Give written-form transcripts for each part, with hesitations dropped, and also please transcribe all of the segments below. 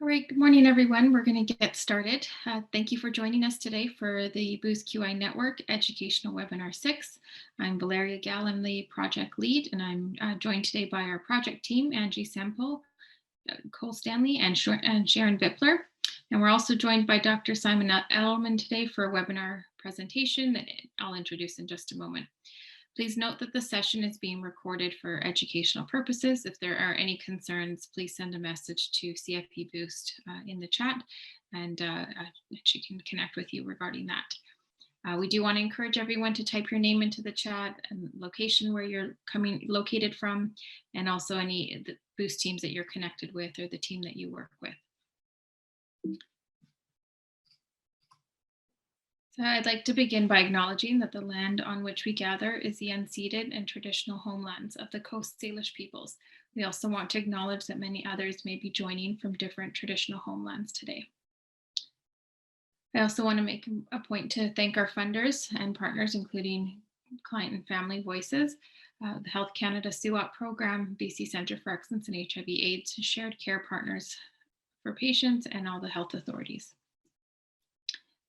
All right, good morning, everyone. We're going to get started. Thank you for joining us today for the BC-CfE Network Educational Webinar 6. I'm Valeria Gall, I'm the project lead, and I'm joined today by our project team, Angie Semple, Cole Stanley, and Sharon Vippler. And we're also joined by Dr. Simon Elterman today for a webinar presentation that I'll introduce in just a moment. Please note that the session is being recorded for educational purposes. If there are any concerns, please send a message to CFP Boost in the chat, and she can connect with you regarding that. We do want to encourage everyone to type your name into the chat and location where you're located from, and also any of the Boost teams that you're connected with or the team that you work with. So I'd like to begin by acknowledging that the land on which we gather is the unceded and traditional homelands of the Coast Salish peoples. We also want to acknowledge that many others may be joining from different traditional homelands today. I also want to make a point to thank our funders and partners, including Client and Family Voices, the Health Canada SUAP program, BC Centre for Excellence in HIV/AIDS, Shared Care Partners for Patients, and all the health authorities.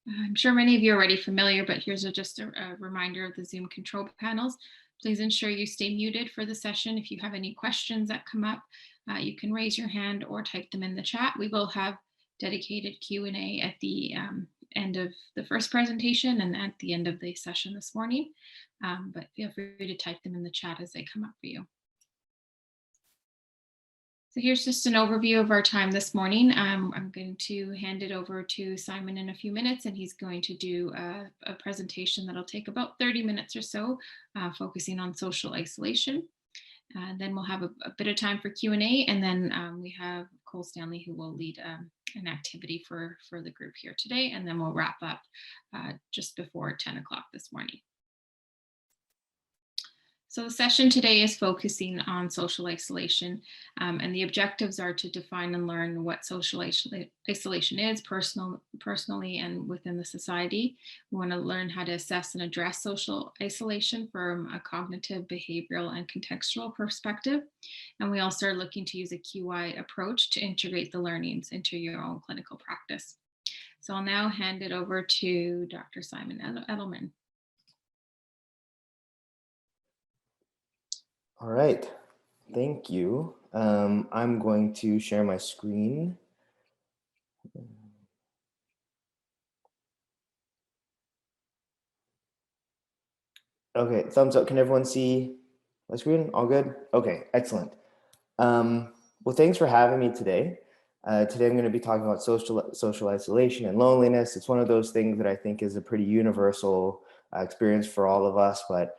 I'm sure many of you are already familiar, but here's just a reminder of the Zoom control panels. Please ensure you stay muted for the session. If you have any questions that come up, you can raise your hand or type them in the chat. We will have dedicated Q&A at the end of the first presentation and at the end of the session this morning, but feel free to type them in the chat as they come up for you. So here's just an overview of our time this morning. I'm going to hand it over to Simon in a few minutes, and he's going to do a presentation that'll take about 30 minutes or so, focusing on social isolation. Then we'll have a bit of time for Q&A, and then we have Cole Stanley who will lead an activity for the group here today, and then we'll wrap up just before 10 o'clock this morning. So the session today is focusing on social isolation, and the objectives are to define and learn what social isolation is personally and within the society. We want to learn how to assess and address social isolation from a cognitive, behavioral, and contextual perspective. And we also are looking to use a QI approach to integrate the learnings into your own clinical practice. So I'll now hand it over to Dr. Simon Elterman. All right, thank you. I'm going to share my screen. Okay, thumbs up. Can everyone see my screen? All good? Okay, excellent. Well, thanks for having me today. Today I'm going to be talking about social isolation and loneliness. It's one of those things that I think is a pretty universal experience for all of us, but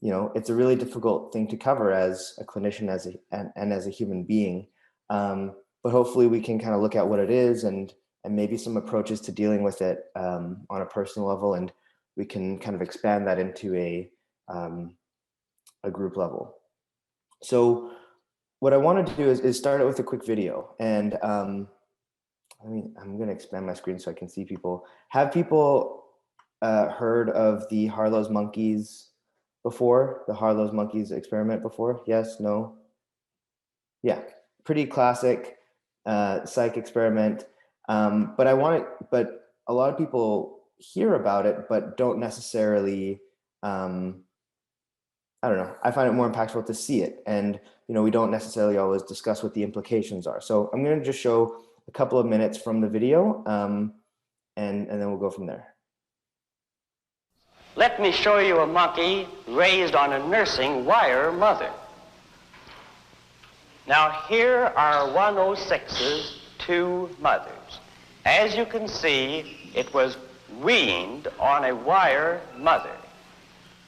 you know, it's a really difficult thing to cover as a clinician and as a human being. But hopefully we can kind of look at what it is and maybe some approaches to dealing with it on a personal level, and we can kind of expand that into a group level. So what I wanted to do is start out with a quick video, and I'm going to expand my screen so I can see people. Have people heard of the Harlow's monkeys before? The Harlow's monkeys experiment before? Yes, no? Yeah, pretty classic psych experiment. But a lot of people hear about it, but don't necessarily, I don't know, I find it more impactful to see it. And, you know, we don't necessarily always discuss what the implications are. So I'm going to just show a couple of minutes from the video, and then we'll go from there. Let me show you a monkey raised on a nursing wire mother. Now here are 106's two mothers. As you can see, it was weaned on a wire mother.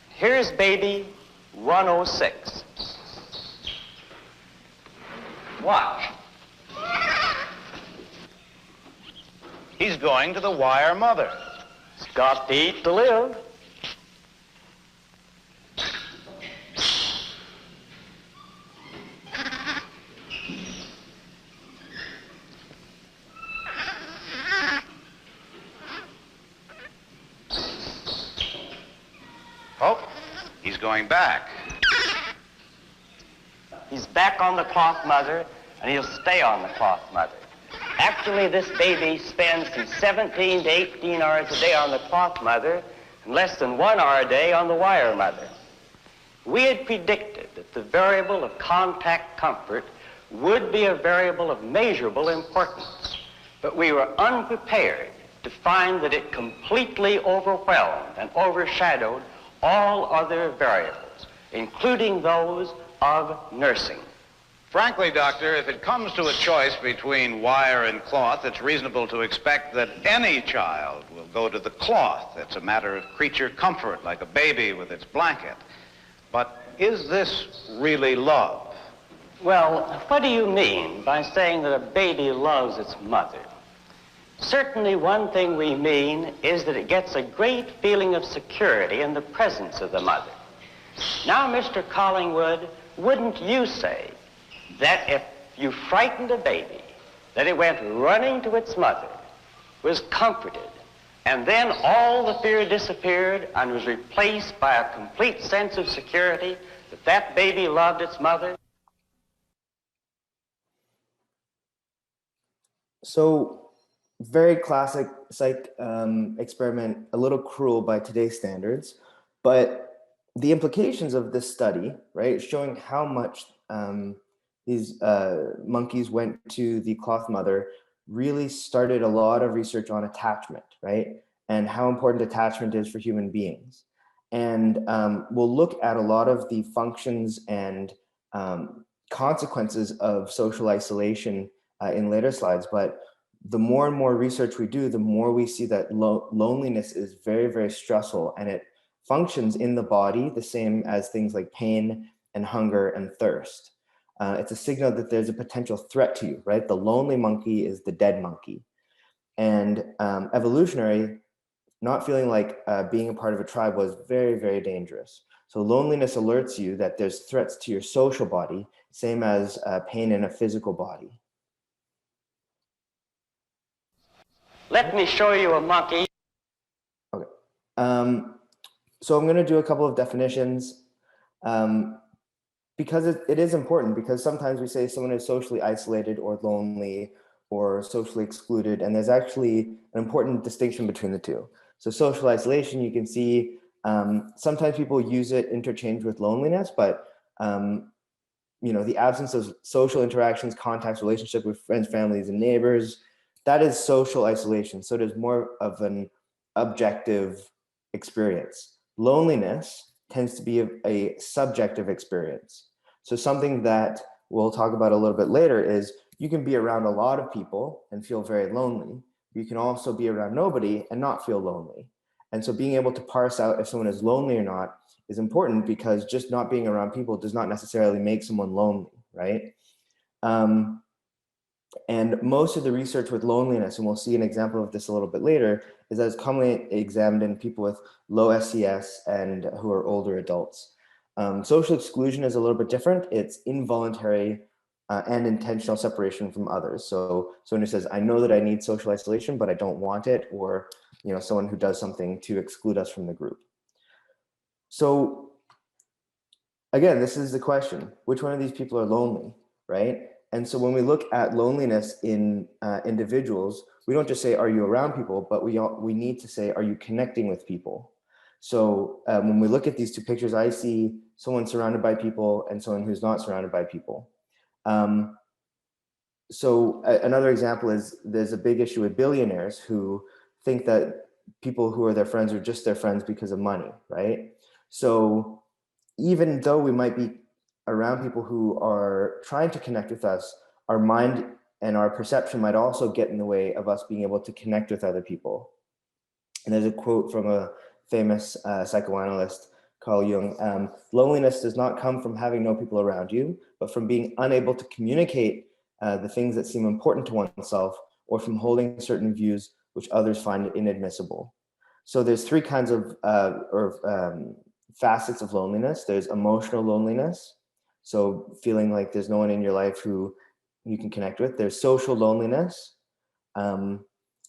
Here's baby 106. Watch. He's going to the wire mother. He's got to eat to live. Oh, he's going back. He's back on the cloth mother, and he'll stay on the cloth mother. Actually, this baby spends from 17 to 18 hours a day on the cloth mother and less than 1 hour a day on the wire mother. We had predicted that the variable of contact comfort would be a variable of measurable importance, but we were unprepared to find that it completely overwhelmed and overshadowed all other variables, including those of nursing. Frankly, Doctor, if it comes to a choice between wire and cloth, it's reasonable to expect that any child will go to the cloth. It's a matter of creature comfort, like a baby with its blanket. But is this really love? Well, what do you mean by saying that a baby loves its mother? Certainly one thing we mean is that it gets a great feeling of security in the presence of the mother. Now, Mr. Collingwood, wouldn't you say that if you frightened a baby, that it went running to its mother, was comforted, and then all the fear disappeared and was replaced by a complete sense of security, that that baby loved its mother? So, very classic psych experiment, a little cruel by today's standards, but the implications of this study, right, showing how much these monkeys went to the cloth mother, really started a lot of research on attachment, right, and how important attachment is for human beings. And we'll look at a lot of the functions and consequences of social isolation in later slides, but the more and more research we do, the more we see that loneliness is very, very stressful, and it functions in the body the same as things like pain and hunger and thirst. It's a signal that there's a potential threat to you, right? The lonely monkey is the dead monkey. And evolutionary, not feeling like being a part of a tribe was very, very dangerous. So loneliness alerts you that there's threats to your social body, same as pain in a physical body. Let me show you a monkey. Okay. So I'm going to do a couple of definitions because it is important, because sometimes we say someone is socially isolated or lonely or socially excluded, and there's actually an important distinction between the two. So social isolation, you can see sometimes people use it interchange with loneliness, but the absence of social interactions, contacts, relationship with friends, families, and neighbors, that is social isolation. So it is more of an objective experience. Loneliness tends to be a subjective experience. So something that we'll talk about a little bit later is you can be around a lot of people and feel very lonely. You can also be around nobody and not feel lonely. And so being able to parse out if someone is lonely or not is important, because just not being around people does not necessarily make someone lonely, right? And most of the research with loneliness, and we'll see an example of this a little bit later, is that it's commonly examined in people with low SES and who are older adults. Social exclusion is a little bit different. It's involuntary and intentional separation from others. So someone who says, I know that I need social isolation, but I don't want it, or someone who does something to exclude us from the group. So again, this is the question: which one of these people are lonely, right? And so when we look at loneliness in individuals, we don't just say, are you around people, but we need to say, are you connecting with people? So when we look at these two pictures, I see someone surrounded by people and someone who's not surrounded by people. So another example is there's a big issue with billionaires who think that people who are their friends are just their friends because of money, right? So even though we might be around people who are trying to connect with us, our mind and our perception might also get in the way of us being able to connect with other people. And there's a quote from a famous psychoanalyst, Carl Jung: loneliness does not come from having no people around you, but from being unable to communicate the things that seem important to oneself, or from holding certain views which others find inadmissible. So there's three kinds of facets of loneliness. There's emotional loneliness, so feeling like there's no one in your life who you can connect with. There's social loneliness, and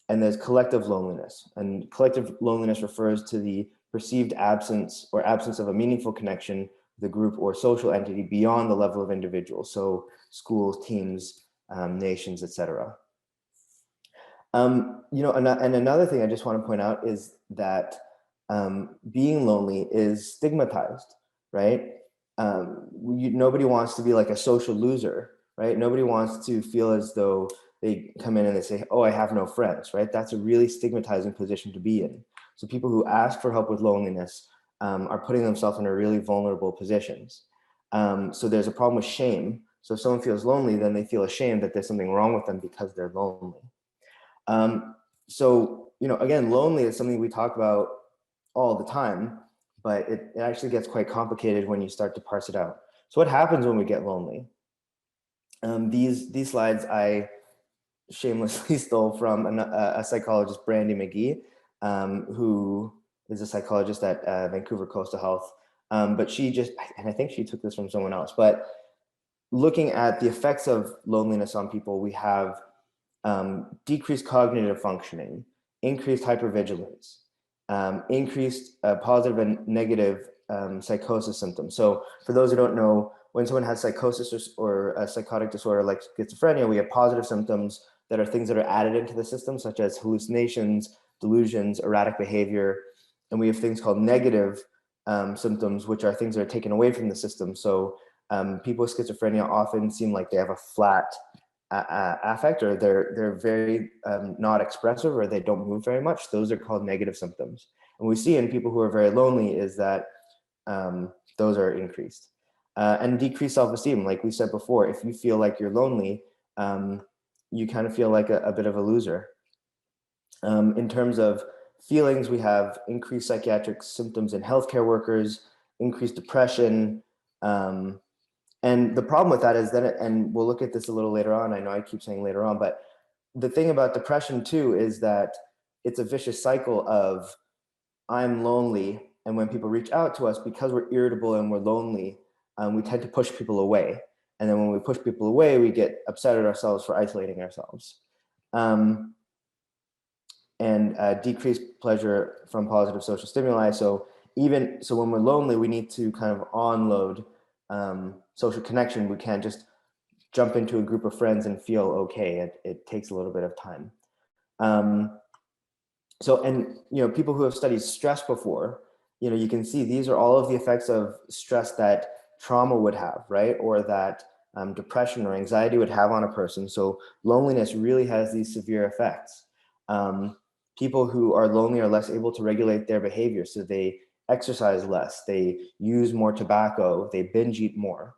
there's collective loneliness. And collective loneliness refers to the perceived absence or absence of a meaningful connection with a group or social entity beyond the level of individuals. So schools, teams, nations, etc. And another thing I just want to point out is that being lonely is stigmatized, right? Nobody wants to be like a social loser, right? Nobody wants to feel as though they come in and they say, oh, I have no friends, right? That's a really stigmatizing position to be in. So people who ask for help with loneliness are putting themselves in a really vulnerable positions. So there's a problem with shame. So if someone feels lonely, then they feel ashamed that there's something wrong with them because they're lonely. So, again, lonely is something we talk about all the time, but it actually gets quite complicated when you start to parse it out. So what happens when we get lonely? These slides I shamelessly stole from a psychologist, Brandy McGee, who is a psychologist at Vancouver Coastal Health. But and I think she took this from someone else, but looking at the effects of loneliness on people, we have decreased cognitive functioning, increased hypervigilance, increased positive and negative psychosis symptoms. So for those who don't know, when someone has psychosis or a psychotic disorder like schizophrenia, we have positive symptoms that are things that are added into the system, such as hallucinations, delusions, erratic behavior. And we have things called negative symptoms, which are things that are taken away from the system. So people with schizophrenia often seem like they have a flat affect, or they're very not expressive, or they don't move very much. Those are called negative symptoms. And we see in people who are very lonely is that those are increased. And decreased self-esteem, like we said before, if you feel like you're lonely, you kind of feel like a bit of a loser. In terms of feelings, we have increased psychiatric symptoms in healthcare workers, increased depression. And the problem with that is that, and we'll look at this a little later on, I know I keep saying later on, but the thing about depression too is that it's a vicious cycle of I'm lonely, and when people reach out to us, because we're irritable and we're lonely, we tend to push people away. And then when we push people away, we get upset at ourselves for isolating ourselves. And decreased pleasure from positive social stimuli. So when we're lonely, we need to kind of onload social connection. We can't just jump into a group of friends and feel okay. It takes a little bit of time. People who have studied stress before, you can see these are all of the effects of stress that trauma would have, right? Or that depression or anxiety would have on a person. So loneliness really has these severe effects. People who are lonely are less able to regulate their behavior. So they exercise less, they use more tobacco, they binge eat more,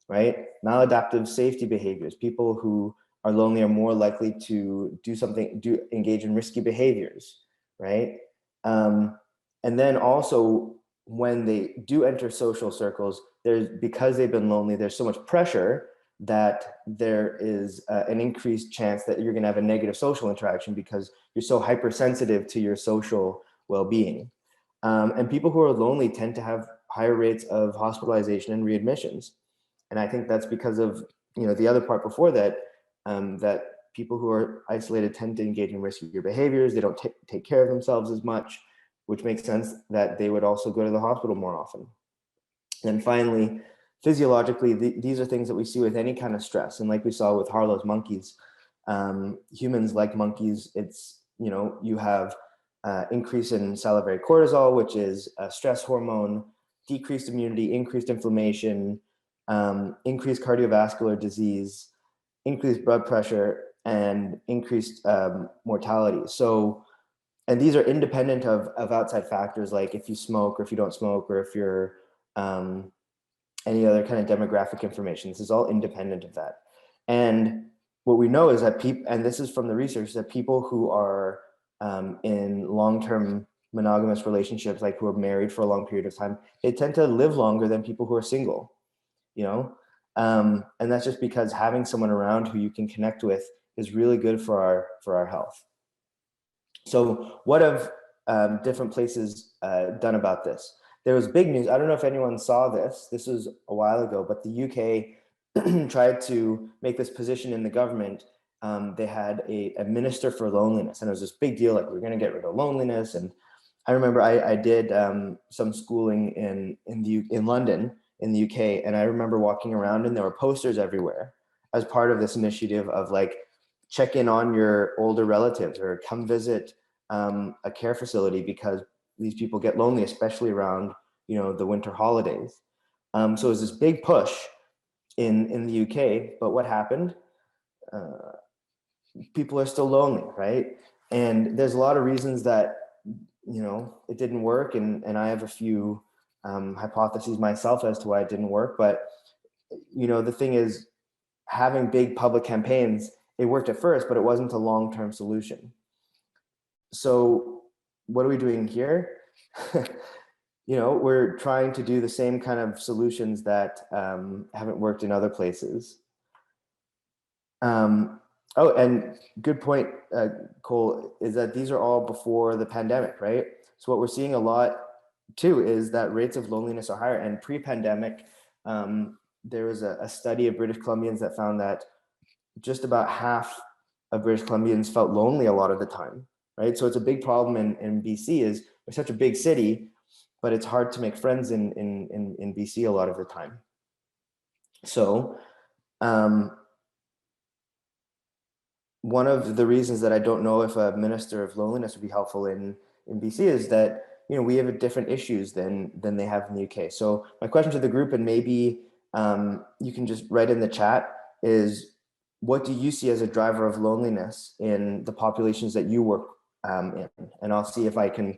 right? Maladaptive safety behaviors. People who are lonely are more likely to engage in risky behaviors, right? And then also when they do enter social circles, because they've been lonely, there's so much pressure that there is an increased chance that you're going to have a negative social interaction because you're so hypersensitive to your social well-being. And people who are lonely tend to have higher rates of hospitalization and readmissions. And I think that's because of the other part before that, that people who are isolated tend to engage in riskier behaviors. They don't take care of themselves as much, which makes sense that they would also go to the hospital more often. And finally, physiologically, these are things that we see with any kind of stress. And like we saw with Harlow's monkeys, humans like monkeys, it's, you have increase in salivary cortisol, which is a stress hormone, decreased immunity, increased inflammation, increased cardiovascular disease, increased blood pressure, and increased mortality. So, and these are independent of outside factors like if you smoke or if you don't smoke or if you're any other kind of demographic information. This is all independent of that. And what we know is that and this is from the research, that people who are in long-term monogamous relationships, like who are married for a long period of time, they tend to live longer than people who are single, and that's just because having someone around who you can connect with is really good for our health. So what have different places done about this? There was big news. I don't know if anyone saw this. This was a while ago, but the UK tried to make this position in the government. They had a minister for loneliness, and it was this big deal, like we're going to get rid of loneliness. And I remember I did some schooling in London, in the UK, and I remember walking around and there were posters everywhere as part of this initiative of like check in on your older relatives or come visit a care facility, because these people get lonely, especially around, the winter holidays. So it was this big push in the UK, but what happened? People are still lonely, right? And there's a lot of reasons that, it didn't work. And I have a few hypotheses myself as to why it didn't work. But, the thing is, having big public campaigns, it worked at first, but it wasn't a long-term solution. So what are we doing here? We're trying to do the same kind of solutions that haven't worked in other places. Oh, and good point, Cole, is that these are all before the pandemic, right? So what we're seeing a lot too is that rates of loneliness are higher. And pre-pandemic, there was a study of British Columbians that found that just about half of British Columbians felt lonely a lot of the time, right? So it's a big problem in BC. Is we're such a big city, but it's hard to make friends in BC a lot of the time. So one of the reasons that I don't know if a minister of loneliness would be helpful in BC is that, we have different issues than they have in the UK. So my question to the group, and maybe you can just write in the chat, is what do you see as a driver of loneliness in the populations that you work in? And I'll see if I can,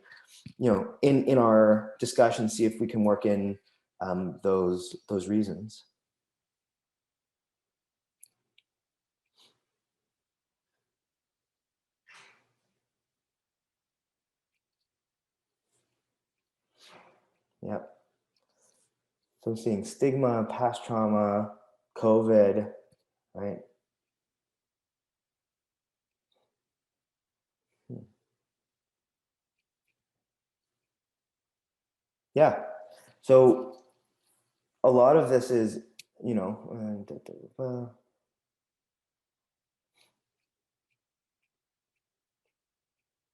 in our discussion, see if we can work in those reasons. Yep. So I'm seeing stigma, past trauma, COVID, right? Yeah. So a lot of this is,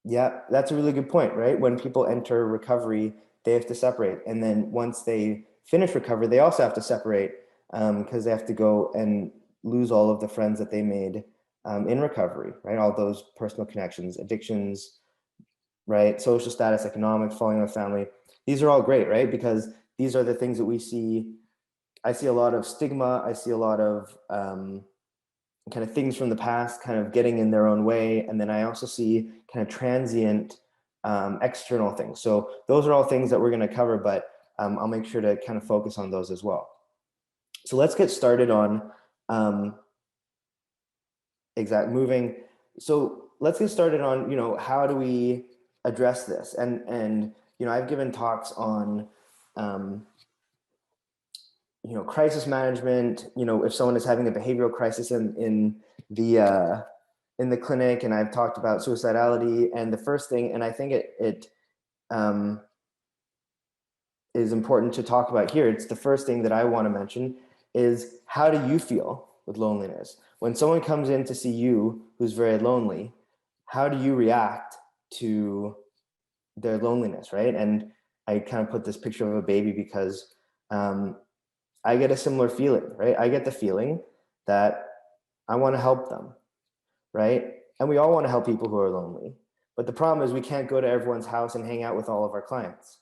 yeah, that's a really good point, right? When people enter recovery, they have to separate. And then once they finish recovery, they also have to separate because they have to go and lose all of the friends that they made in recovery, right? All those personal connections, addictions, right? Social status, economics, falling out of family. These are all great, right? Because these are the things that we see. I see a lot of stigma. I see a lot of kind of things from the past kind of getting in their own way. And then I also see kind of transient external things. So those are all things that we're going to cover, but I'll make sure to kind of focus on those as well. So let's get started on moving. So let's get started on, how do we address this? And I've given talks on crisis management, if someone is having a behavioral crisis in the clinic, and I've talked about suicidality. And the first thing, and I think it is important to talk about here, it's the first thing that I want to mention, is how do you feel with loneliness? When someone comes in to see you who's very lonely, how do you react to their loneliness, right? And I kind of put this picture of a baby because I get a similar feeling, right? I get the feeling that I want to help them, right? And we all want to help people who are lonely. But the problem is we can't go to everyone's house and hang out with all of our clients,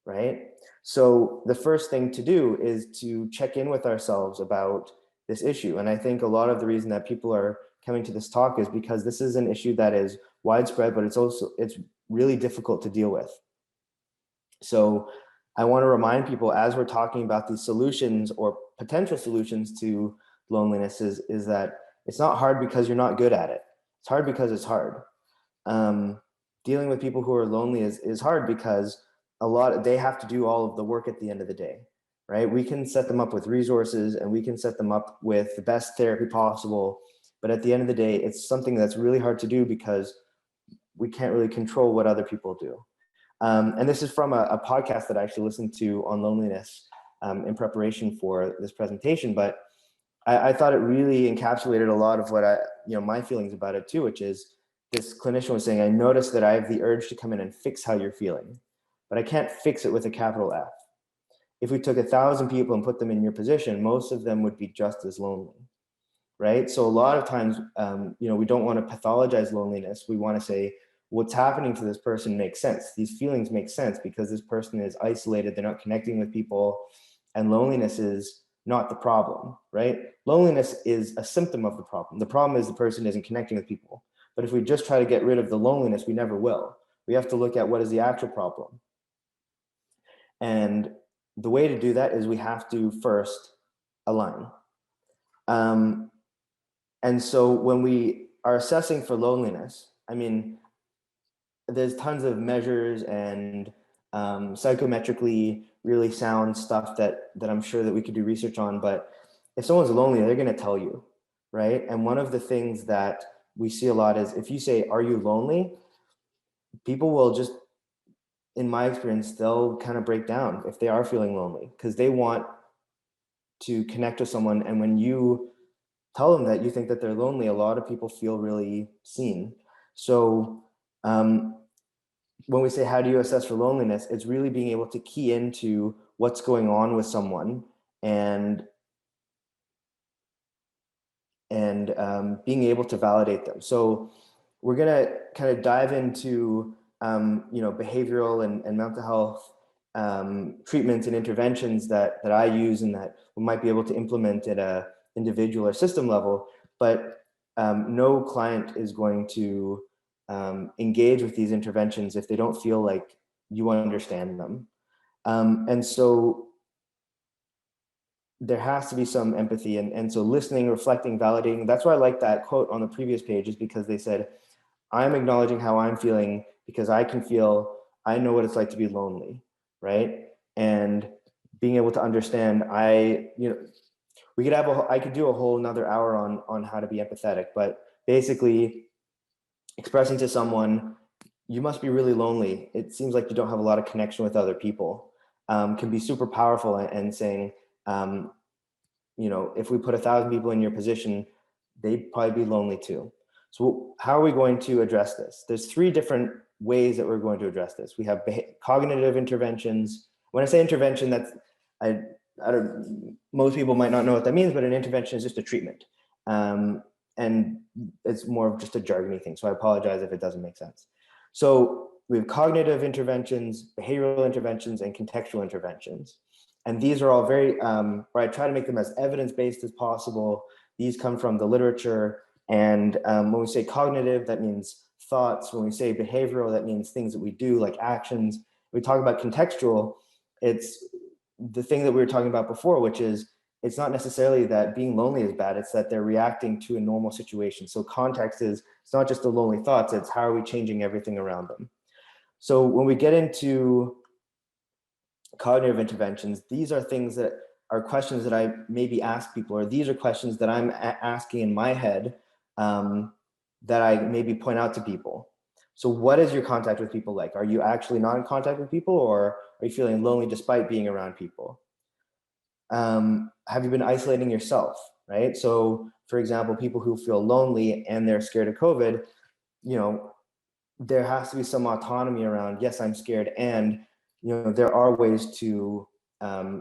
right? So the first thing to do is to check in with ourselves about this issue. And I think a lot of the reason that people are coming to this talk is because this is an issue that is widespread, but it's really difficult to deal with. So I want to remind people, as we're talking about these solutions or potential solutions to loneliness, is that it's not hard because you're not good at it. It's hard because it's hard. Dealing with people who are lonely is hard because they have to do all of the work at the end of the day, right? We can set them up with resources and we can set them up with the best therapy possible. But at the end of the day, it's something that's really hard to do because we can't really control what other people do. And this is from a podcast that I actually listened to on loneliness in preparation for this presentation. But I thought it really encapsulated a lot of what my feelings about it too, which is this clinician was saying, I noticed that I have the urge to come in and fix how you're feeling, but I can't fix it with a capital F. If we took 1,000 people and put them in your position, most of them would be just as lonely, right? So a lot of times, we don't want to pathologize loneliness. We want to say, what's happening to this person makes sense. These feelings make sense because this person is isolated, they're not connecting with people, and loneliness is not the problem, right? Loneliness is a symptom of the problem. The problem is the person isn't connecting with people. But if we just try to get rid of the loneliness, we never will. We have to look at what is the actual problem. And the way to do that is we have to first align. And so when we are assessing for loneliness, I mean, there's tons of measures and psychometrically really sound stuff that I'm sure that we could do research on. But if someone's lonely, they're going to tell you, right? And one of the things that we see a lot is if you say, "Are you lonely?" people will just, in my experience, they'll kind of break down if they are feeling lonely because they want to connect with someone. And when you tell them that you think that they're lonely, a lot of people feel really seen. So when we say, how do you assess for loneliness? It's really being able to key into what's going on with someone and being able to validate them. So we're going to kind of dive into behavioral and mental health treatments and interventions that I use and that we might be able to implement at a individual or system level. But no client is going to engage with these interventions if they don't feel like you understand them. And so there has to be some empathy. And so listening, reflecting, validating, that's why I like that quote on the previous page, is because they said, I'm acknowledging how I'm feeling because I know what it's like to be lonely, right? And being able to understand, I could do a whole another hour on how to be empathetic, but basically expressing to someone, you must be really lonely. It seems like you don't have a lot of connection with other people, can be super powerful. And saying, if we put 1,000 people in your position, they'd probably be lonely too. So how are we going to address this? There's 3 different ways that we're going to address this. We have cognitive interventions. When I say intervention, that's, most people might not know what that means, but an intervention is just a treatment. And it's more of just a jargony thing. So I apologize if it doesn't make sense. So we have cognitive interventions, behavioral interventions, and contextual interventions. And these are all very, where I try to make them as evidence-based as possible. These come from the literature. And when we say cognitive, that means thoughts. When we say behavioral, that means things that we do, like actions. We talk about contextual, it's the thing that we were talking about before, which is it's not necessarily that being lonely is bad, it's that they're reacting to a normal situation. So context is, it's not just the lonely thoughts, it's how are we changing everything around them. So when we get into cognitive interventions, these are things that are questions that I maybe ask people, or these are questions that I'm asking in my head that I maybe point out to people. So what is your contact with people like? Are you actually not in contact with people, or are you feeling lonely despite being around people? Have you been isolating yourself, right? So for example, people who feel lonely and they're scared of COVID, there has to be some autonomy around, yes, I'm scared. And, there are ways to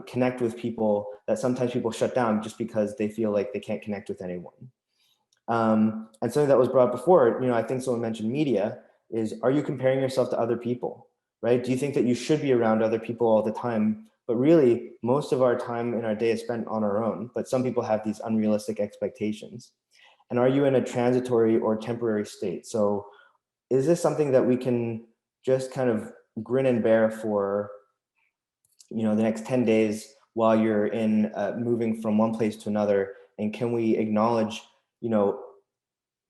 connect with people that sometimes people shut down just because they feel like they can't connect with anyone. And something that was brought up before, I think someone mentioned media, is, are you comparing yourself to other people, right? Do you think that you should be around other people all the time? But really, most of our time in our day is spent on our own, but some people have these unrealistic expectations. And are you in a transitory or temporary state? So is this something that we can just kind of grin and bear for, the next 10 days while you're in moving from one place to another? And can we acknowledge,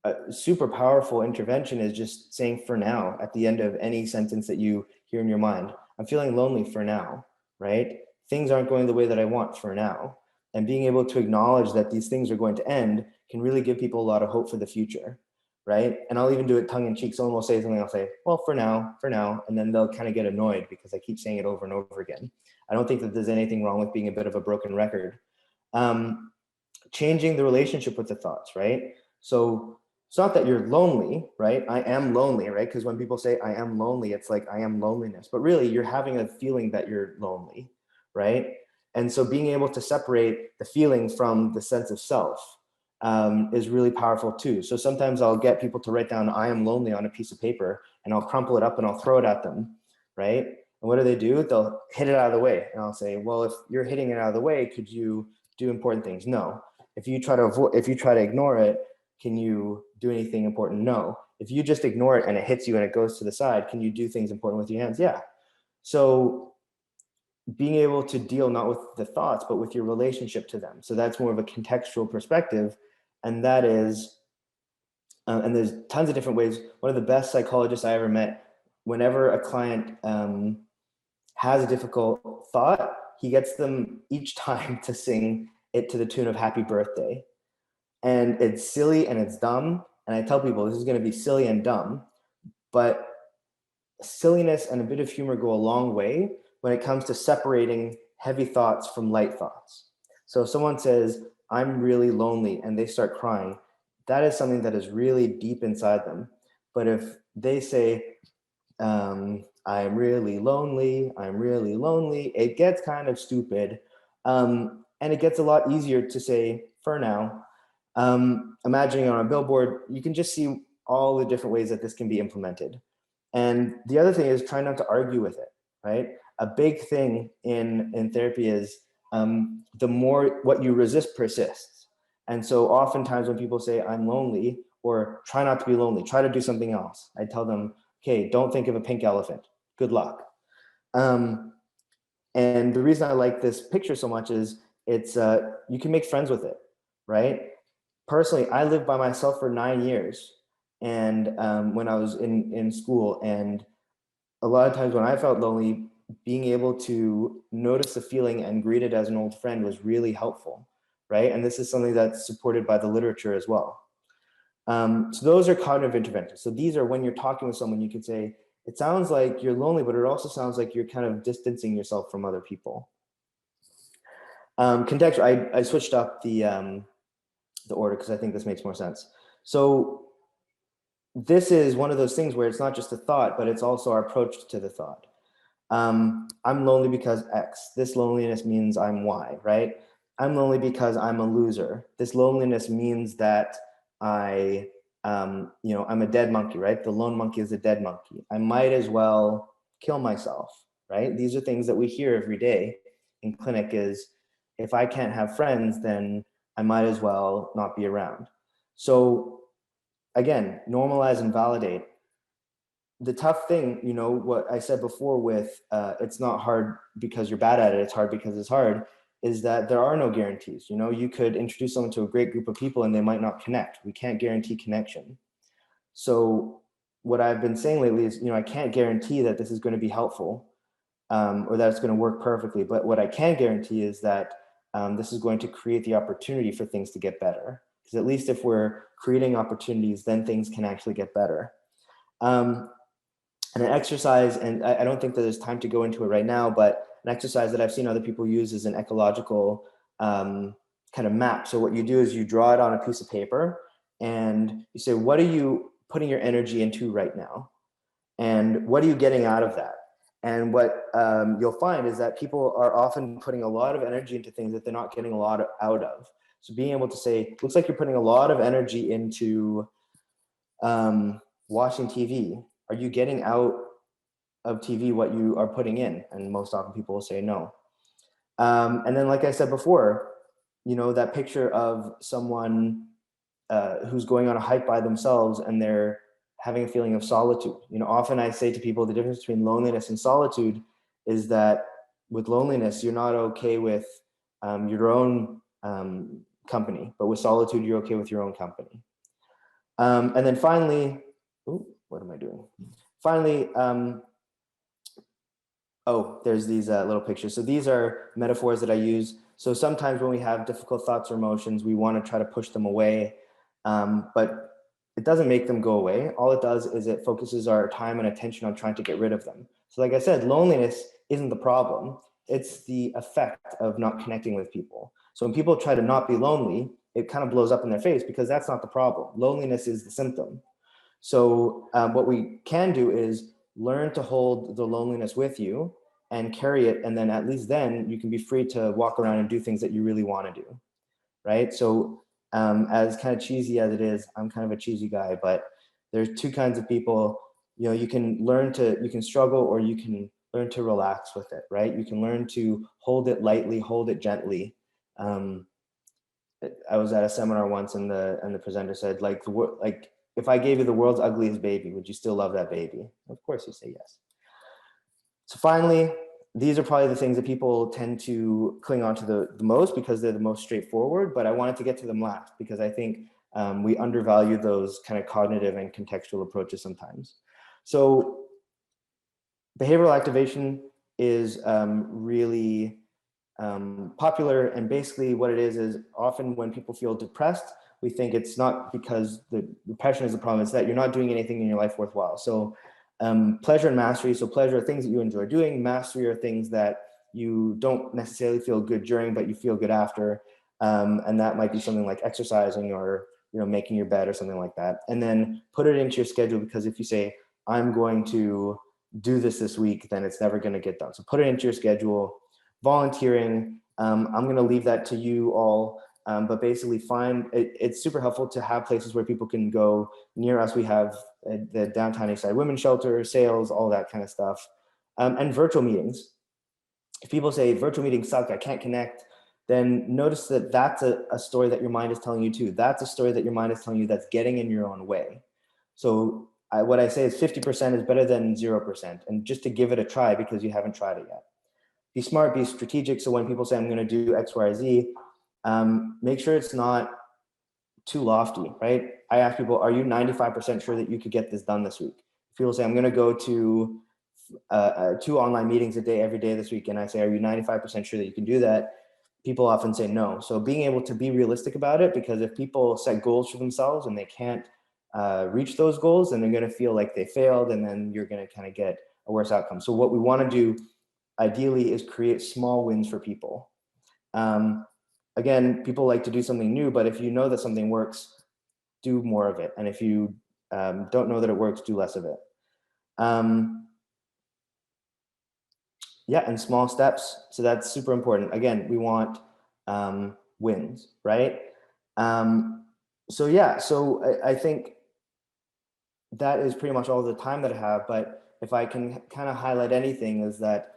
a super powerful intervention is just saying for now at the end of any sentence that you hear in your mind, I'm feeling lonely for now, right? Things aren't going the way that I want for now. And being able to acknowledge that these things are going to end can really give people a lot of hope for the future, right? And I'll even do it tongue in cheek. Someone will say something, I'll say, well, for now, and then they'll kind of get annoyed because I keep saying it over and over again. I don't think that there's anything wrong with being a bit of a broken record. Changing the relationship with the thoughts, right? So it's not that you're lonely, right? I am lonely, right? Because when people say I am lonely, it's like I am loneliness, but really you're having a feeling that you're lonely, right? And so being able to separate the feeling from the sense of self, is really powerful too. So sometimes I'll get people to write down "I am lonely" on a piece of paper, and I'll crumple it up and I'll throw it at them, right? And what do? They'll hit it out of the way. And I'll say, well, if you're hitting it out of the way, could you do important things? No. If you try to ignore it, can you do anything important? No. If you just ignore it and it hits you and it goes to the side, can you do things important with your hands? Yeah. So being able to deal not with the thoughts, but with your relationship to them. So that's more of a contextual perspective. And that is, and there's tons of different ways. One of the best psychologists I ever met, whenever a client has a difficult thought, he gets them each time to sing it to the tune of "Happy Birthday." And it's silly and it's dumb. And I tell people this is going to be silly and dumb, but silliness and a bit of humor go a long way when it comes to separating heavy thoughts from light thoughts. So if someone says, "I'm really lonely," and they start crying, that is something that is really deep inside them. But if they say, "I'm really lonely, I'm really lonely," it gets kind of stupid. And it gets a lot easier to say "for now." Imagining on a billboard, you can just see all the different ways that this can be implemented. And the other thing is try not to argue with it, right? A big thing in therapy is the more what you resist persists. And so oftentimes when people say "I'm lonely," or "try not to be lonely, try to do something else," I tell them, okay, don't think of a pink elephant. Good luck. And the reason I like this picture so much is it's you can make friends with it, right? Personally, I lived by myself for 9 years, and when I was in school, and a lot of times when I felt lonely, being able to notice the feeling and greet it as an old friend was really helpful, right? And this is something that's supported by the literature as well. So those are cognitive interventions. So these are when you're talking with someone, you could say, "It sounds like you're lonely, but it also sounds like you're kind of distancing yourself from other people." Contextual, I switched up the order because I think this makes more sense. So this is one of those things where it's not just a thought, but it's also our approach to the thought. I'm lonely because X. This loneliness means I'm Y, right? I'm lonely because I'm a loser. This loneliness means that I'm a dead monkey, right? The lone monkey is a dead monkey. I might as well kill myself, right? These are things that we hear every day in clinic is, if I can't have friends, then I might as well not be around. So again, normalize and validate. The tough thing, what I said before with it's not hard because you're bad at it, it's hard because it's hard, is that there are no guarantees. You could introduce someone to a great group of people and they might not connect. We can't guarantee connection. So what I've been saying lately is, I can't guarantee that this is going to be helpful or that it's going to work perfectly. But what I can guarantee is that this is going to create the opportunity for things to get better. Because at least if we're creating opportunities, then things can actually get better. And an exercise, and I don't think that there's time to go into it right now, but an exercise that I've seen other people use is an ecological kind of map. So what you do is you draw it on a piece of paper and you say, what are you putting your energy into right now? And what are you getting out of that? And what you'll find is that people are often putting a lot of energy into things that they're not getting a lot out of. So being able to say, looks like you're putting a lot of energy into watching TV. Are you getting out of TV what you are putting in? And most often people will say no. And then, like I said before, that picture of someone who's going on a hike by themselves and they're having a feeling of solitude. Often I say to people, the difference between loneliness and solitude is that with loneliness, you're not okay with your own company, but with solitude, you're okay with your own company. And then finally, what am I doing? Finally, there's these little pictures. So these are metaphors that I use. So sometimes when we have difficult thoughts or emotions, we want to try to push them away, but it doesn't make them go away. All it does is it focuses our time and attention on trying to get rid of them. So like I said, loneliness isn't the problem. It's the effect of not connecting with people. So when people try to not be lonely, it kind of blows up in their face because that's not the problem. Loneliness is the symptom. So what we can do is learn to hold the loneliness with you and carry it. And then at least then you can be free to walk around and do things that you really want to do, right? So As kind of cheesy as it is, I'm kind of a cheesy guy, but there's two kinds of people. You know, you can struggle, or you can learn to relax with it, right? You can learn to hold it lightly, hold it gently. I was at a seminar once, and the presenter said, like, if I gave you the world's ugliest baby, would you still love that baby? Of course you say yes. So finally, these are probably the things that people tend to cling on to the most because they're the most straightforward, but I wanted to get to them last because I think we undervalue those kind of cognitive and contextual approaches sometimes. So behavioral activation is really popular, and basically what it is often when people feel depressed, we think it's not because the depression is the problem, it's that you're not doing anything in your life worthwhile. So pleasure and mastery. So pleasure are things that you enjoy doing. Mastery are things that you don't necessarily feel good during, but you feel good after. And that might be something like exercising, or making your bed, or something like that. And then put it into your schedule, because if you say, I'm going to do this week, then it's never going to get done. So put it into your schedule. Volunteering, I'm going to leave that to you all. But basically it's super helpful to have places where people can go. Near us, we have the Downtown Eastside Women's Shelter, sales, all that kind of stuff. And virtual meetings. If people say virtual meetings suck, I can't connect, then notice that that's a story that your mind is telling you too. That's a story that your mind is telling you that's getting in your own way. So what I say is 50% is better than 0%. And just to give it a try, because you haven't tried it yet. Be smart, be strategic. So when people say I'm going to do X, Y, or Z, make sure it's not too lofty, right? I ask people, are you 95% sure that you could get this done this week? People say, I'm going to go to 2 online meetings a day every day this week. And I say, are you 95% sure that you can do that? People often say no. So being able to be realistic about it, because if people set goals for themselves and they can't reach those goals, then they're going to feel like they failed, and then you're going to kind of get a worse outcome. So what we want to do ideally is create small wins for people. Again, people like to do something new, but if you know that something works, do more of it. And if you don't know that it works, do less of it. Yeah, and small steps. So that's super important. Again, we want wins, right? So yeah, so I think that is pretty much all the time that I have. But if I can kind of highlight anything, is that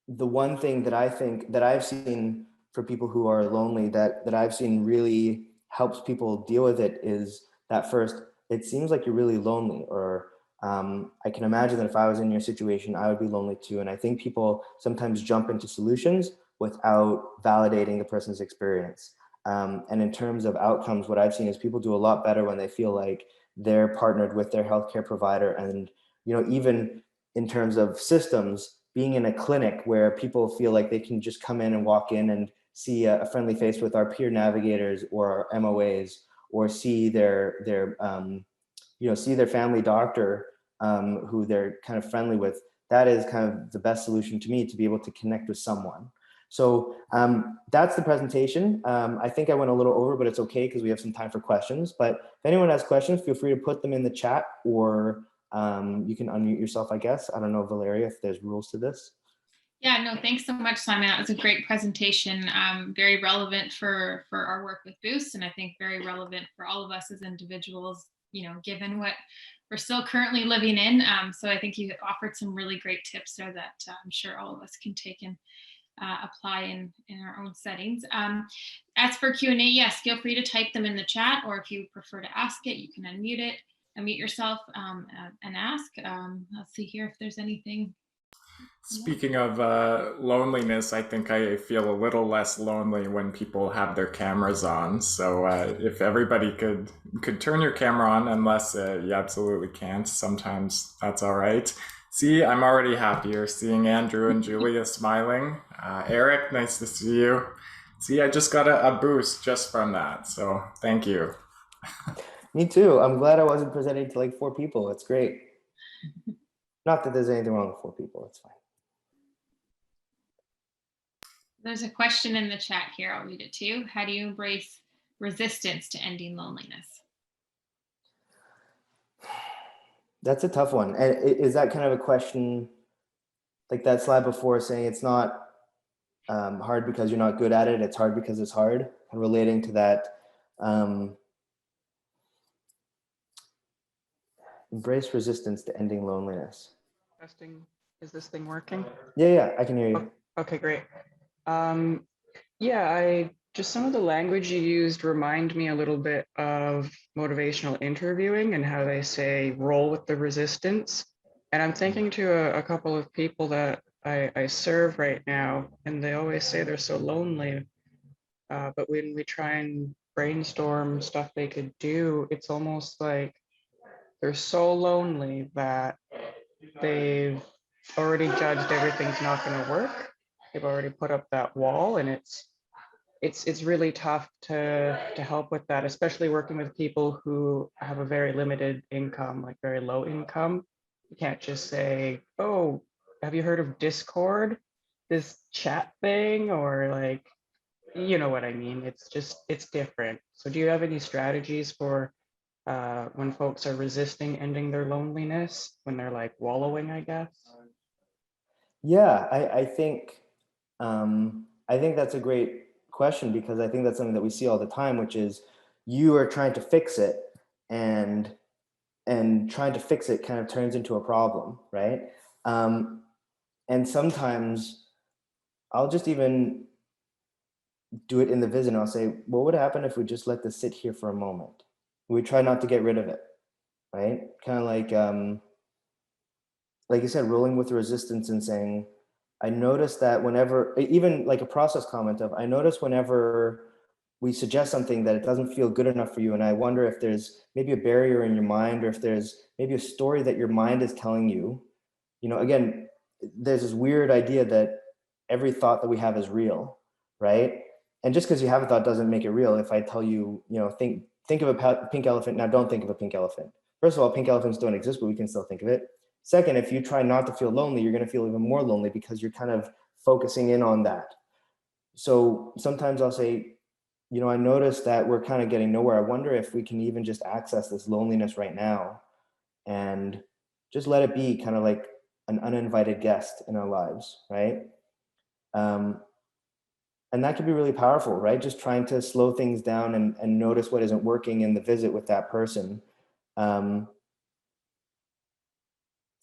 the one thing that I think that I've seen for people who are lonely, that I've seen really helps people deal with it, is that first, it seems like you're really lonely, or I can imagine that if I was in your situation, I would be lonely too. And I think people sometimes jump into solutions without validating the person's experience. And in terms of outcomes, what I've seen is people do a lot better when they feel like they're partnered with their healthcare provider. And, even in terms of systems, being in a clinic where people feel like they can just come in and walk in and see a friendly face with our peer navigators or our MOAs, or see their see their family doctor who they're kind of friendly with. That is kind of the best solution to me, to be able to connect with someone. So that's the presentation. I think I went a little over, but it's okay because we have some time for questions. But if anyone has questions, feel free to put them in the chat, or you can unmute yourself, I guess. I don't know, Valeria, if there's rules to this. Yeah, no, thanks so much, Simon. That was a great presentation. Very relevant for our work with Boost, and I think very relevant for all of us as individuals, given what we're still currently living in. So I think you offered some really great tips there that I'm sure all of us can take and apply in our own settings. As for Q&A, yes, feel free to type them in the chat, or if you prefer to ask it, you can unmute yourself and ask. Let's see here if there's anything. Speaking of loneliness, I think I feel a little less lonely when people have their cameras on. So if everybody could turn your camera on, unless you absolutely can't, sometimes that's all right. See, I'm already happier seeing Andrew and Julia smiling. Eric, nice to see you. See, I just got a boost just from that. So thank you. Me too. I'm glad I wasn't presenting to like 4 people. It's great. Not that there's anything wrong with 4 people. It's fine. There's a question in the chat here. I'll read it to you. How do you embrace resistance to ending loneliness? That's a tough one. And is that kind of a question like that slide before, saying it's not hard because you're not good at it, it's hard because it's hard? and relating to that. Embrace resistance to ending loneliness. Testing. Is this thing working? Yeah, I can hear you. Okay, great. Yeah, I just some of the language you used remind me a little bit of motivational interviewing and how they say roll with the resistance. And I'm thinking to a couple of people that I serve right now, and they always say they're so lonely. But when we try and brainstorm stuff they could do, it's almost like they're so lonely that they've already judged everything's not going to work. They've already put up that wall, and it's really tough to help with that, especially working with people who have a very limited income, like very low income. You can't just say, "Oh, have you heard of Discord? This chat thing," or like, you know what I mean. It's different. So, do you have any strategies for when folks are resisting ending their loneliness, when they're like wallowing, I guess? Yeah, I think that's a great question, because I think that's something that we see all the time, which is you are trying to fix it, and trying to fix it kind of turns into a problem, right? And sometimes I'll just even do it in the visit, and I'll say, what would happen if we just let this sit here for a moment? We try not to get rid of it, right? Kind of like you said, rolling with the resistance and saying, I notice that whenever, even like a process comment of, I notice whenever we suggest something that it doesn't feel good enough for you, and I wonder if there's maybe a barrier in your mind, or if there's maybe a story that your mind is telling you. You know, again, there's this weird idea that every thought that we have is real, right? And just because you have a thought doesn't make it real. If I tell you, you know, think of a pink elephant, now don't think of a pink elephant. First of all, pink elephants don't exist, but we can still think of it. Second, if you try not to feel lonely, you're going to feel even more lonely, because you're kind of focusing in on that. So sometimes I'll say, you know, I noticed that we're kind of getting nowhere. I wonder if we can even just access this loneliness right now and just let it be kind of like an uninvited guest in our lives, right? And that can be really powerful, right? Just trying to slow things down and notice what isn't working in the visit with that person.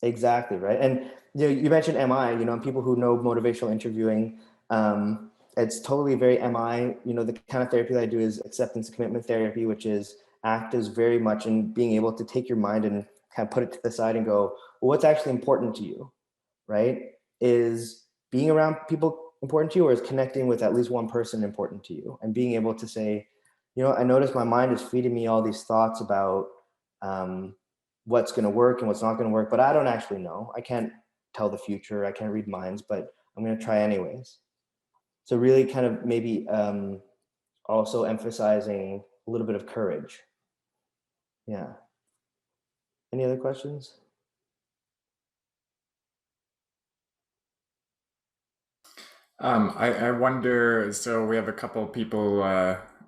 Exactly, right. And you know, you mentioned MI, you know, people who know motivational interviewing, it's totally very MI. You know, the kind of therapy that I do is acceptance and commitment therapy, which is act as very much in being able to take your mind and kind of put it to the side and go, well, what's actually important to you, right? Is being around people important to you, or is connecting with at least one person important to you? And being able to say, you know, I notice my mind is feeding me all these thoughts about what's going to work and what's not going to work, but I don't actually know. I can't tell the future. I can't read minds, but I'm going to try anyways. So really kind of maybe also emphasizing a little bit of courage. Yeah. Any other questions? I wonder, so we have a couple people,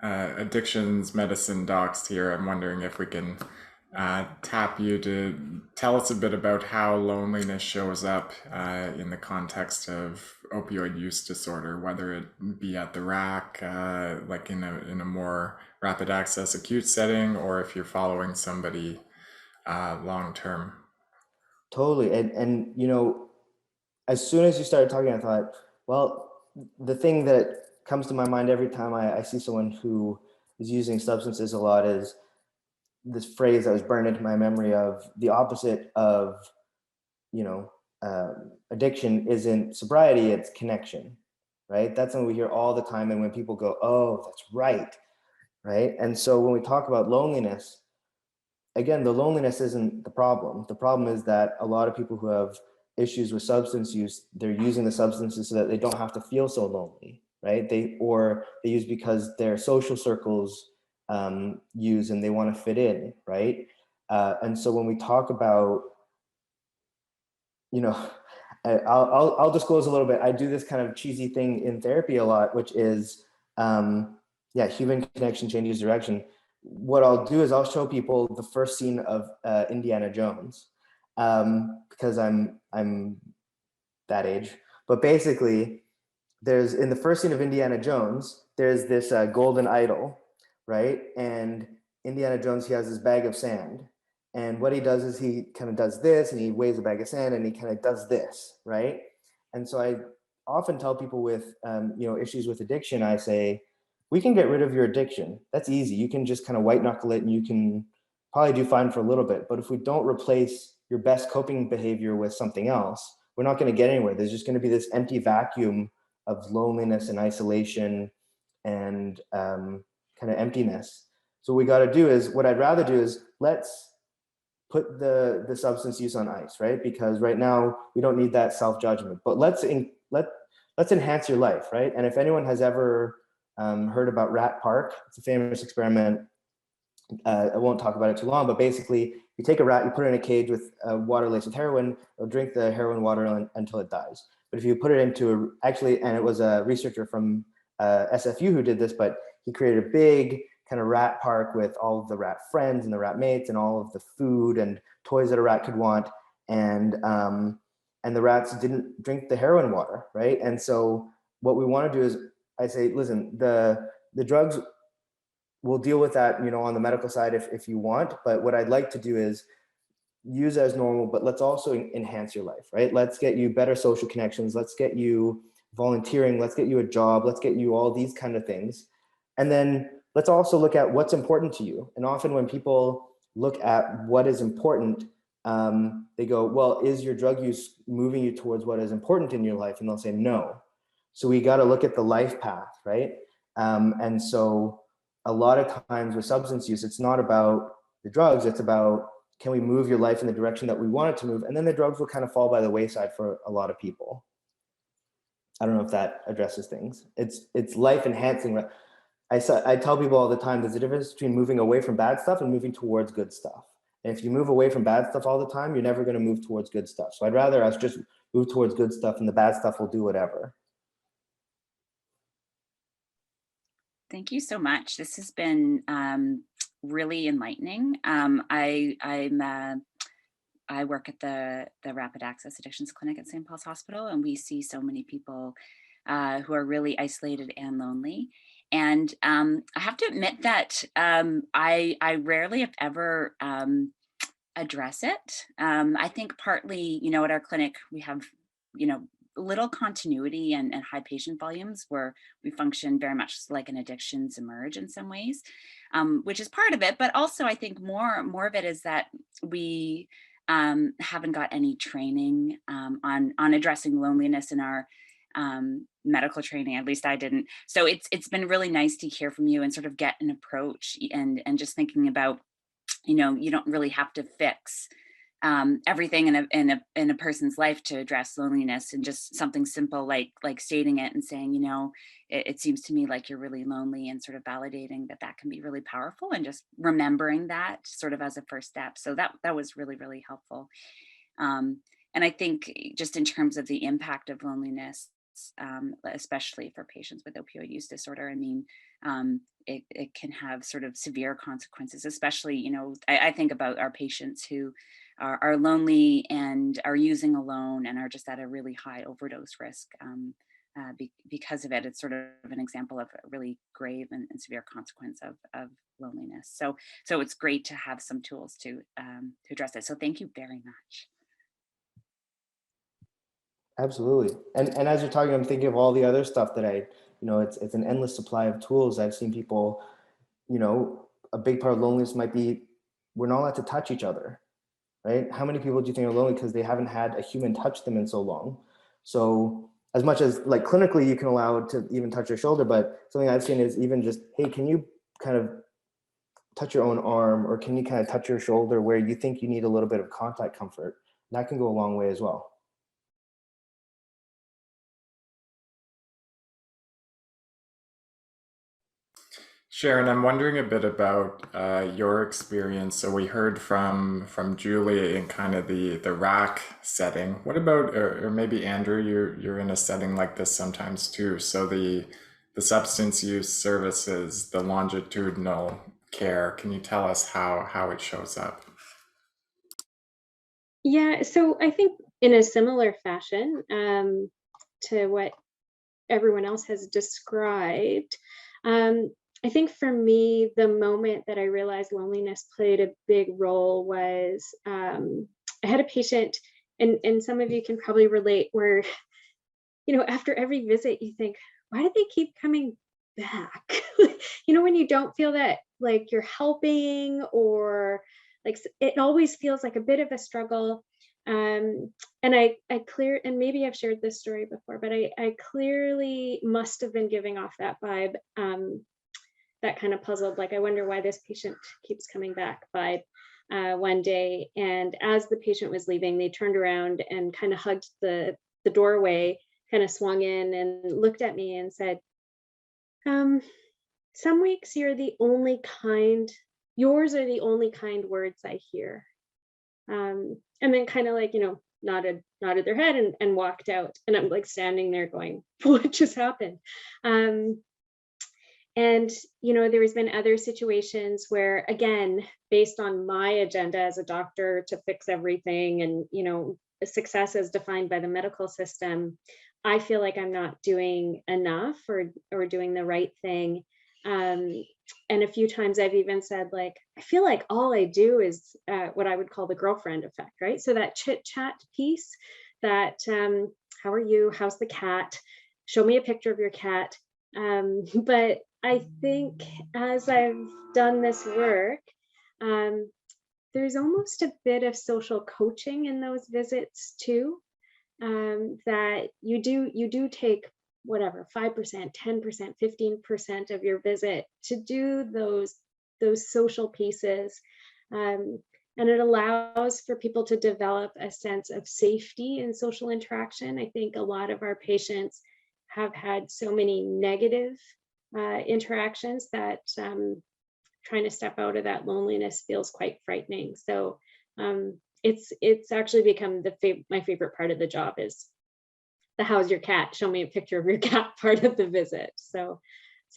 addictions medicine docs here. I'm wondering if we can tap you to tell us a bit about how loneliness shows up in the context of opioid use disorder, whether it be at the rack, like in a more rapid access acute setting, or if you're following somebody long term. Totally. And you know, as soon as you started talking, I thought, well, the thing that comes to my mind every time I see someone who is using substances a lot is this phrase that was burned into my memory of the opposite of, you know, addiction isn't sobriety, it's connection, right? That's something we hear all the time. And when people go, oh, that's right, right? And so when we talk about loneliness, again, the loneliness isn't the problem. The problem is that a lot of people who have issues with substance use, they're using the substances so that they don't have to feel so lonely, right? They use because their social circles use and they want to fit in, right? And so when we talk about, you know, I'll disclose a little bit. I do this kind of cheesy thing in therapy a lot, which is, human connection changes direction. What I'll do is I'll show people the first scene of Indiana Jones, because I'm that age. But basically, there's in the first scene of Indiana Jones, there's this golden idol, right? And Indiana Jones, he has this bag of sand. And what he does is he kind of does this, and he waves a bag of sand, and he kind of does this, right? And so I often tell people with issues with addiction, I say, we can get rid of your addiction. That's easy. You can just kind of white knuckle it, and you can probably do fine for a little bit. But if we don't replace your best coping behavior with something else, we're not going to get anywhere. There's just going to be this empty vacuum of loneliness and isolation and kind of emptiness. So what we got to do is, what I'd rather do is, let's put the substance use on ice, right? Because right now we don't need that self-judgment, but let's enhance your life, right? And if anyone has ever heard about Rat Park, it's a famous experiment. I won't talk about it too long, but basically you take a rat, you put it in a cage with water laced with heroin, it'll drink the heroin water until it dies. But if you put it into and it was a researcher from SFU who did this, but he created a big kind of rat park with all of the rat friends and the rat mates and all of the food and toys that a rat could want. And the rats didn't drink the heroin water, right? And so what we want to do is, I say, listen, the drugs, we'll deal with that, on the medical side if you want. But what I'd like to do is use as normal, but let's also enhance your life, right? Let's get you better social connections. Let's get you volunteering. Let's get you a job. Let's get you all these kind of things. And then let's also look at what's important to you. And often when people look at what is important, they go, well, is your drug use moving you towards what is important in your life? And they'll say no. So we got to look at the life path, right? And so a lot of times with substance use, it's not about the drugs, it's about, can we move your life in the direction that we want it to move? And then the drugs will kind of fall by the wayside for a lot of people. I don't know if that addresses things. It's life enhancing. I tell people all the time, there's a difference between moving away from bad stuff and moving towards good stuff. And if you move away from bad stuff all the time, you're never going to move towards good stuff. So I'd rather us just move towards good stuff, and the bad stuff will do whatever. Thank you so much. This has been really enlightening. I work at the Rapid Access Addictions Clinic at St. Paul's Hospital, and we see so many people who are really isolated and lonely. And I have to admit that I rarely, if ever, address it. I think partly, at our clinic, we have, little continuity and high patient volumes where we function very much like an addictions emerge in some ways, which is part of it. But also I think more of it is that we haven't got any training on addressing loneliness in our medical training. At least I didn't. So it's been really nice to hear from you and sort of get an approach and just thinking about, you don't really have to fix everything in a person's life to address loneliness, and just something simple like stating it and saying, it seems to me like you're really lonely, and sort of validating that can be really powerful, and just remembering that sort of as a first step. So that was really, really helpful. And I think just in terms of the impact of loneliness, especially for patients with opioid use disorder, I mean, it can have sort of severe consequences, especially, I think about our patients who are lonely and are using alone and are just at a really high overdose risk because of it. It's sort of an example of a really grave and severe consequence of loneliness. So it's great to have some tools to address it. So thank you very much. Absolutely. And as you're talking, I'm thinking of all the other stuff that it's an endless supply of tools. I've seen people, a big part of loneliness might be we're not allowed to touch each other, right? How many people do you think are lonely because they haven't had a human touch them in so long? So as much as like clinically you can allow to even touch your shoulder, but something I've seen is even just, hey, can you kind of touch your own arm, or can you kind of touch your shoulder where you think you need a little bit of contact comfort? That can go a long way as well. Sharon, I'm wondering a bit about your experience. So we heard from Julie in kind of the rack setting. What about, or maybe Andrew, you're in a setting like this sometimes too. So the substance use services, the longitudinal care. Can you tell us how it shows up? Yeah, so I think in a similar fashion to what everyone else has described, I think for me, the moment that I realized loneliness played a big role was I had a patient, and some of you can probably relate, where, after every visit, you think, why do they keep coming back? When you don't feel that like you're helping, or like it always feels like a bit of a struggle. And and maybe I've shared this story before, but I clearly must have been giving off that vibe, that kind of puzzled, like, I wonder why this patient keeps coming back vibe, one day. And as the patient was leaving, they turned around and kind of hugged the doorway, kind of swung in and looked at me and said, um, some weeks yours are the only kind words I hear. And then kind of like, nodded their head and walked out. And I'm like standing there going, what just happened? And, there has been other situations where, again, based on my agenda as a doctor to fix everything, and, success as defined by the medical system, I feel like I'm not doing enough, or doing the right thing. And a few times I've even said, like, I feel like all I do is what I would call the girlfriend effect, right? So that chit chat piece, that how are you? How's the cat? Show me a picture of your cat. But I think as I've done this work, there's almost a bit of social coaching in those visits too, that you do take whatever 5%, 10%, 15% of your visit to do those social pieces. And it allows for people to develop a sense of safety in social interaction. I think a lot of our patients have had so many negative interactions that trying to step out of that loneliness feels quite frightening. So it's actually become my favorite part of the job is the how's your cat? Show me a picture of your cat part of the visit. So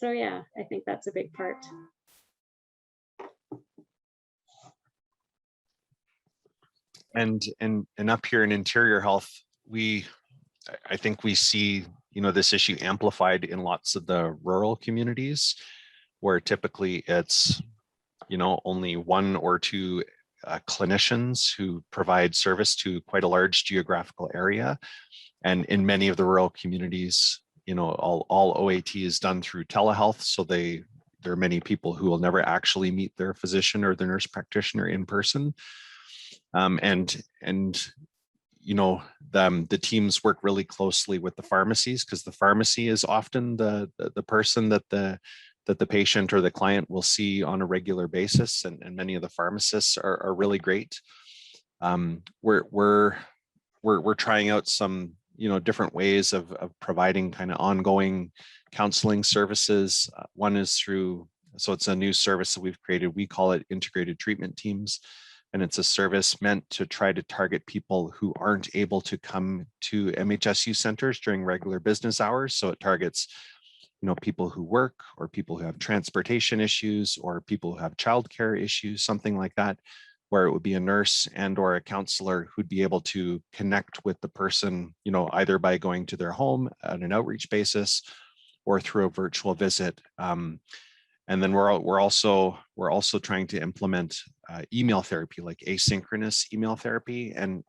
yeah, I think that's a big part. And up here in interior health, I think we see, this issue amplified in lots of the rural communities, where typically it's, only one or two clinicians who provide service to quite a large geographical area. And in many of the rural communities, all OAT is done through telehealth. So there are many people who will never actually meet their physician or their nurse practitioner in person. And the teams work really closely with the pharmacies, because the pharmacy is often the person that the patient or the client will see on a regular basis, and many of the pharmacists are really great. We're trying out some different ways of providing kind of ongoing counseling services. One is so it's a new service that we've created. We call it integrated treatment teams. And it's a service meant to try to target people who aren't able to come to MHSU centers during regular business hours. So it targets, people who work, or people who have transportation issues, or people who have childcare issues, something like that, where it would be a nurse and or a counselor who'd be able to connect with the person, either by going to their home on an outreach basis or through a virtual visit. And then we're also trying to implement email therapy, like asynchronous email therapy, and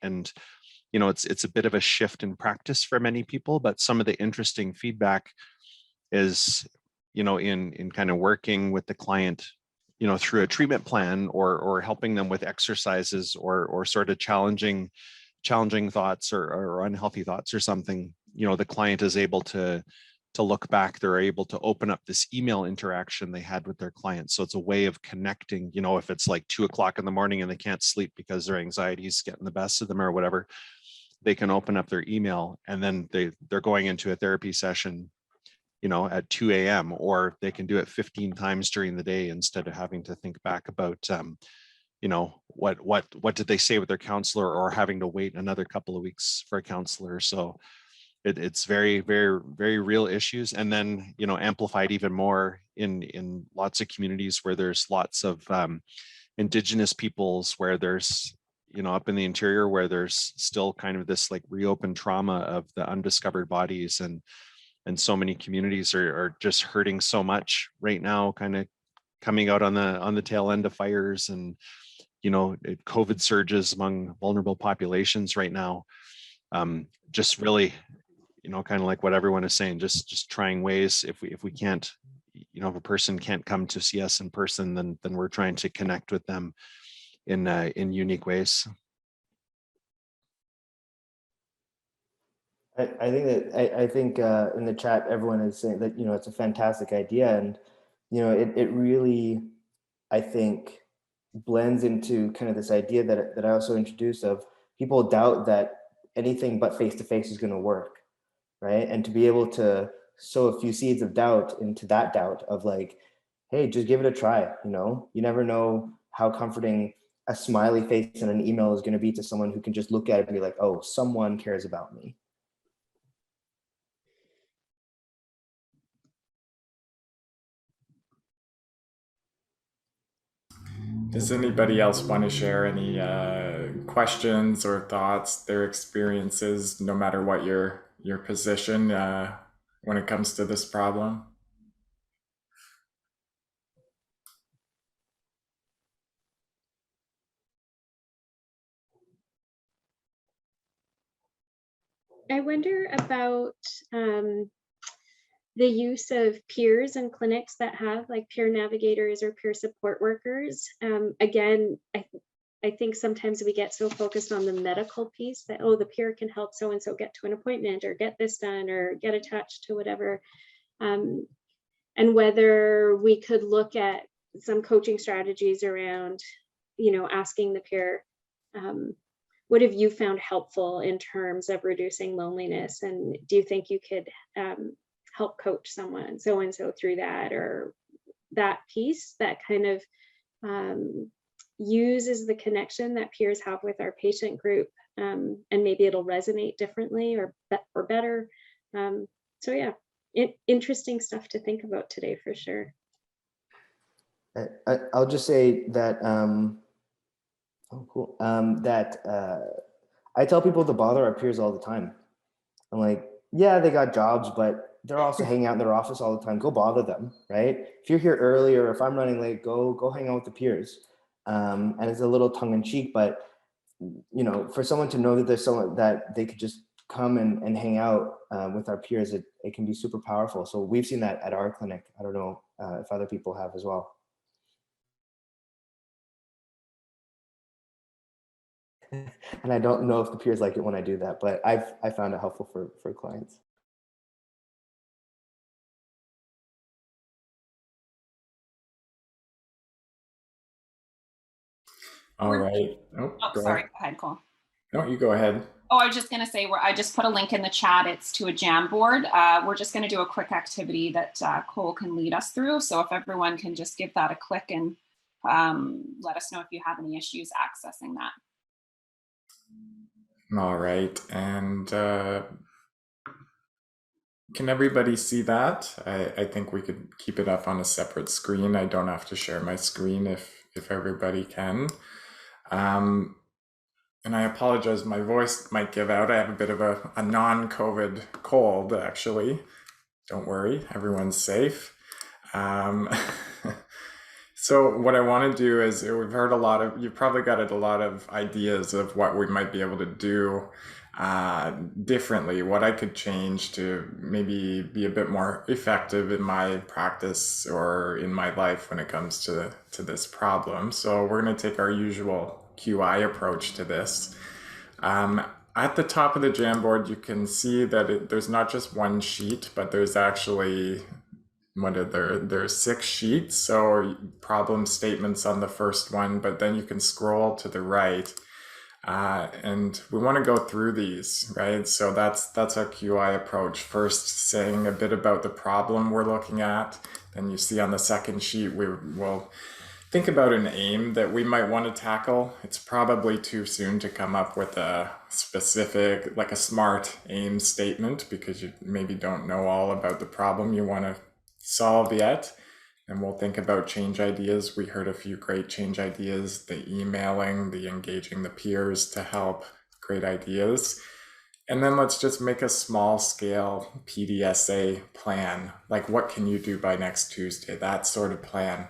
it's a bit of a shift in practice for many people. But some of the interesting feedback is, in kind of working with the client, through a treatment plan, or helping them with exercises, or sort of challenging thoughts or unhealthy thoughts or something. The client is able to look back. They're able to open up this email interaction they had with their clients. So it's a way of connecting, if it's like 2:00 in the morning and they can't sleep because their anxiety is getting the best of them or whatever, they can open up their email, and then they're going into a therapy session, at 2 a.m., or they can do it 15 times during the day instead of having to think back about, what did they say with their counselor, or having to wait another couple of weeks for a counselor. So it's very, very, very real issues. And then, amplified even more in lots of communities where there's lots of Indigenous peoples, where there's, up in the interior, where there's still kind of this like reopened trauma of the undiscovered bodies. And and so many communities are just hurting so much right now, kind of coming out on the tail end of fires and, COVID surges among vulnerable populations right now. Just really, kind of like what everyone is saying, just trying ways. If we can't, if a person can't come to see us in person, then we're trying to connect with them in unique ways. I think in the chat everyone is saying that it's a fantastic idea, and it really, I think, blends into kind of this idea that I also introduced of people doubt that anything but face to face is going to work, right? And to be able to sow a few seeds of doubt into that doubt of like, hey, just give it a try. You never know how comforting a smiley face in an email is going to be to someone who can just look at it and be like, oh, someone cares about me. Does anybody else want to share any questions or thoughts, their experiences, no matter what your position when it comes to this problem? I wonder about the use of peers and clinics that have like peer navigators or peer support workers. Again, I think sometimes we get so focused on the medical piece that, oh, the peer can help so-and-so get to an appointment or get this done or get attached to whatever. And whether we could look at some coaching strategies around, asking the peer, what have you found helpful in terms of reducing loneliness? And do you think you could help coach someone so-and-so through that, or that piece that kind of uses the connection that peers have with our patient group, and maybe it'll resonate differently or better. So yeah, interesting stuff to think about today for sure. I'll just say that oh cool that I tell people to bother our peers all the time. I'm like, yeah, they got jobs, but they're also hanging out in their office all the time. Go bother them, right? If you're here early or if I'm running late, go hang out with the peers. And it's a little tongue in cheek, but for someone to know that there's someone that they could just come and hang out with our peers, it can be super powerful. So we've seen that at our clinic. I don't know if other people have as well. And I don't know if the peers like it when I do that, but I found it helpful for clients. All right. Oh, sorry. Go ahead, Cole. No, you go ahead. Oh, I was just going to say, I just put a link in the chat. It's to a Jamboard. We're just going to do a quick activity that Cole can lead us through. So if everyone can just give that a click and let us know if you have any issues accessing that. All right. And can everybody see that? I think we could keep it up on a separate screen. I don't have to share my screen if everybody can. And I apologize, my voice might give out. I have a bit of a non-COVID cold, actually. Don't worry, everyone's safe. So what I want to do is, we've heard you've probably got a lot of ideas of what we might be able to do differently, what I could change to maybe be a bit more effective in my practice or in my life when it comes to this problem. So we're going to take our usual QI approach to this. At the top of the Jamboard, you can see that there's not just one sheet, but there's actually, there's 6 sheets. So problem statements on the first one, but then you can scroll to the right. And we want to go through these, right? So that's our QI approach. First, saying a bit about the problem we're looking at. Then you see on the second sheet, we will think about an aim that we might want to tackle. It's probably too soon to come up with a specific, like a SMART aim statement, because you maybe don't know all about the problem you want to solve yet. And we'll think about change ideas. We heard a few great change ideas, the emailing, the engaging the peers to help, great ideas. And then let's just make a small scale PDSA plan. Like, what can you do by next Tuesday? That sort of plan.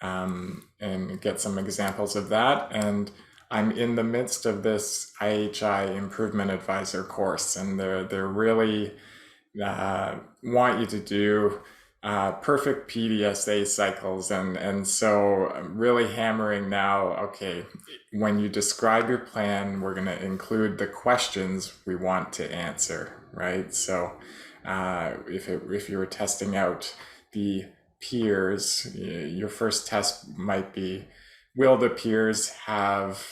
And get some examples of that. And I'm in the midst of this IHI Improvement Advisor course, and they're really want you to do perfect PDSA cycles, and so I'm really hammering now. Okay, when you describe your plan, we're going to include the questions we want to answer, right? So if you were testing out the peers, your first test might be, will the peers have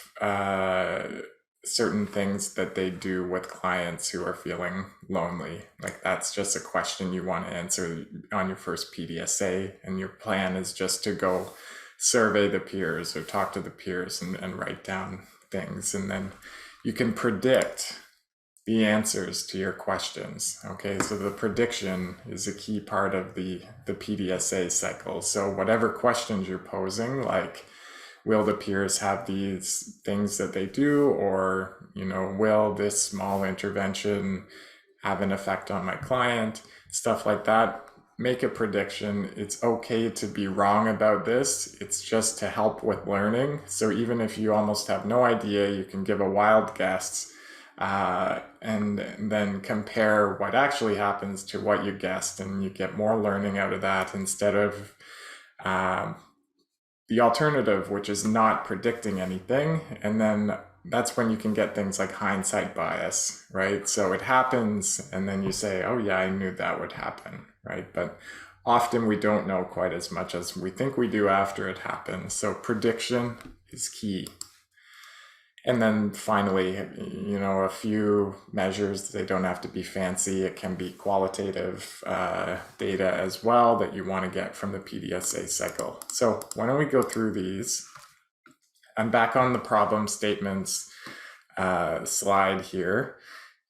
certain things that they do with clients who are feeling lonely? Like, that's just a question you want to answer on your first PDSA, and your plan is just to go survey the peers or talk to the peers and write down things, and then you can predict the answers to your questions. Okay, so the prediction is a key part of the PDSA cycle. So whatever questions you're posing, like, will the peers have these things that they do, or, you know, will this small intervention have an effect on my client, stuff like that. Make a prediction. It's okay to be wrong about this. It's just to help with learning. So even if you almost have no idea, you can give a wild guess, and then compare what actually happens to what you guessed, and you get more learning out of that, instead of the alternative, which is not predicting anything. And then that's when you can get things like hindsight bias, right? So it happens, and then you say, oh yeah, I knew that would happen, right? But often we don't know quite as much as we think we do after it happens. So prediction is key. And then finally, you know, a few measures. They don't have to be fancy. It can be qualitative data as well that you want to get from the PDSA cycle. So why don't we go through these? I'm back on the problem statements slide here.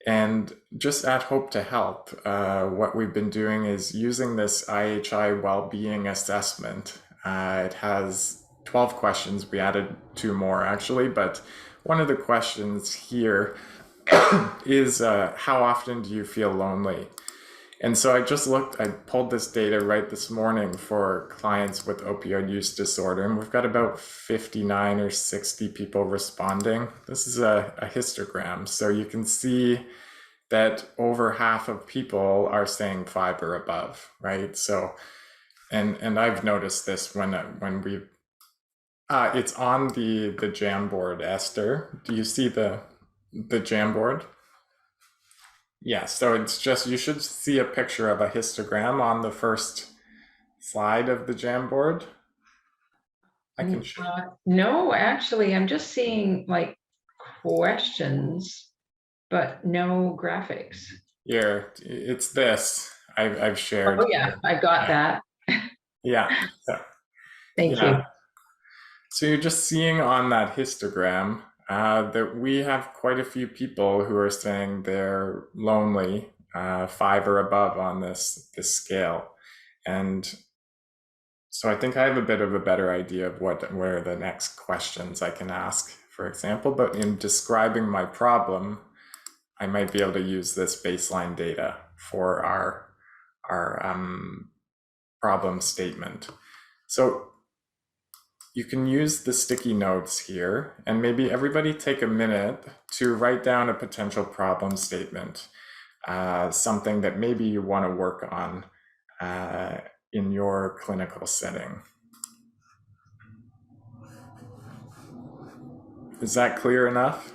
And just at Hope to Help, what we've been doing is using this IHI well-being assessment. It has 12 questions. We added 2 more actually, but one of the questions here is how often do you feel lonely? And so I pulled this data right this morning for clients with opioid use disorder, and we've got about 59 or 60 people responding. This is a histogram, so you can see that over half of people are saying 5 or above, right? So, and I've noticed this when we it's on the Jamboard, Esther. Do you see the Jamboard? Yeah, so it's just, you should see a picture of a histogram on the first slide of the Jamboard. I can show. No, actually, I'm just seeing like questions, but no graphics. Here, it's this. I've shared. Oh yeah, I got that. Yeah. So, Thank you. So you're just seeing on that histogram that we have quite a few people who are saying they're lonely, 5 or above on this scale. And so I think I have a bit of a better idea of where the next questions I can ask, for example. But in describing my problem, I might be able to use this baseline data for our problem statement. So you can use the sticky notes here, and maybe everybody take a minute to write down a potential problem statement, something that maybe you want to work on in your clinical setting. Is that clear enough?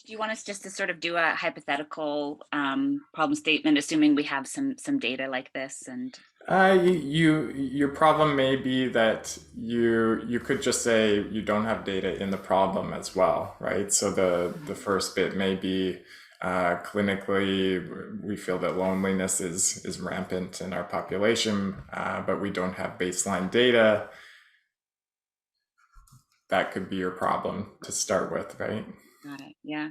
Do you want us just to sort of do a hypothetical problem statement, assuming we have some data like this? And your problem may be that you could just say you don't have data in the problem as well, right? So the first bit may be clinically we feel that loneliness is rampant in our population, but we don't have baseline data. That could be your problem to start with, right? got it. Yeah.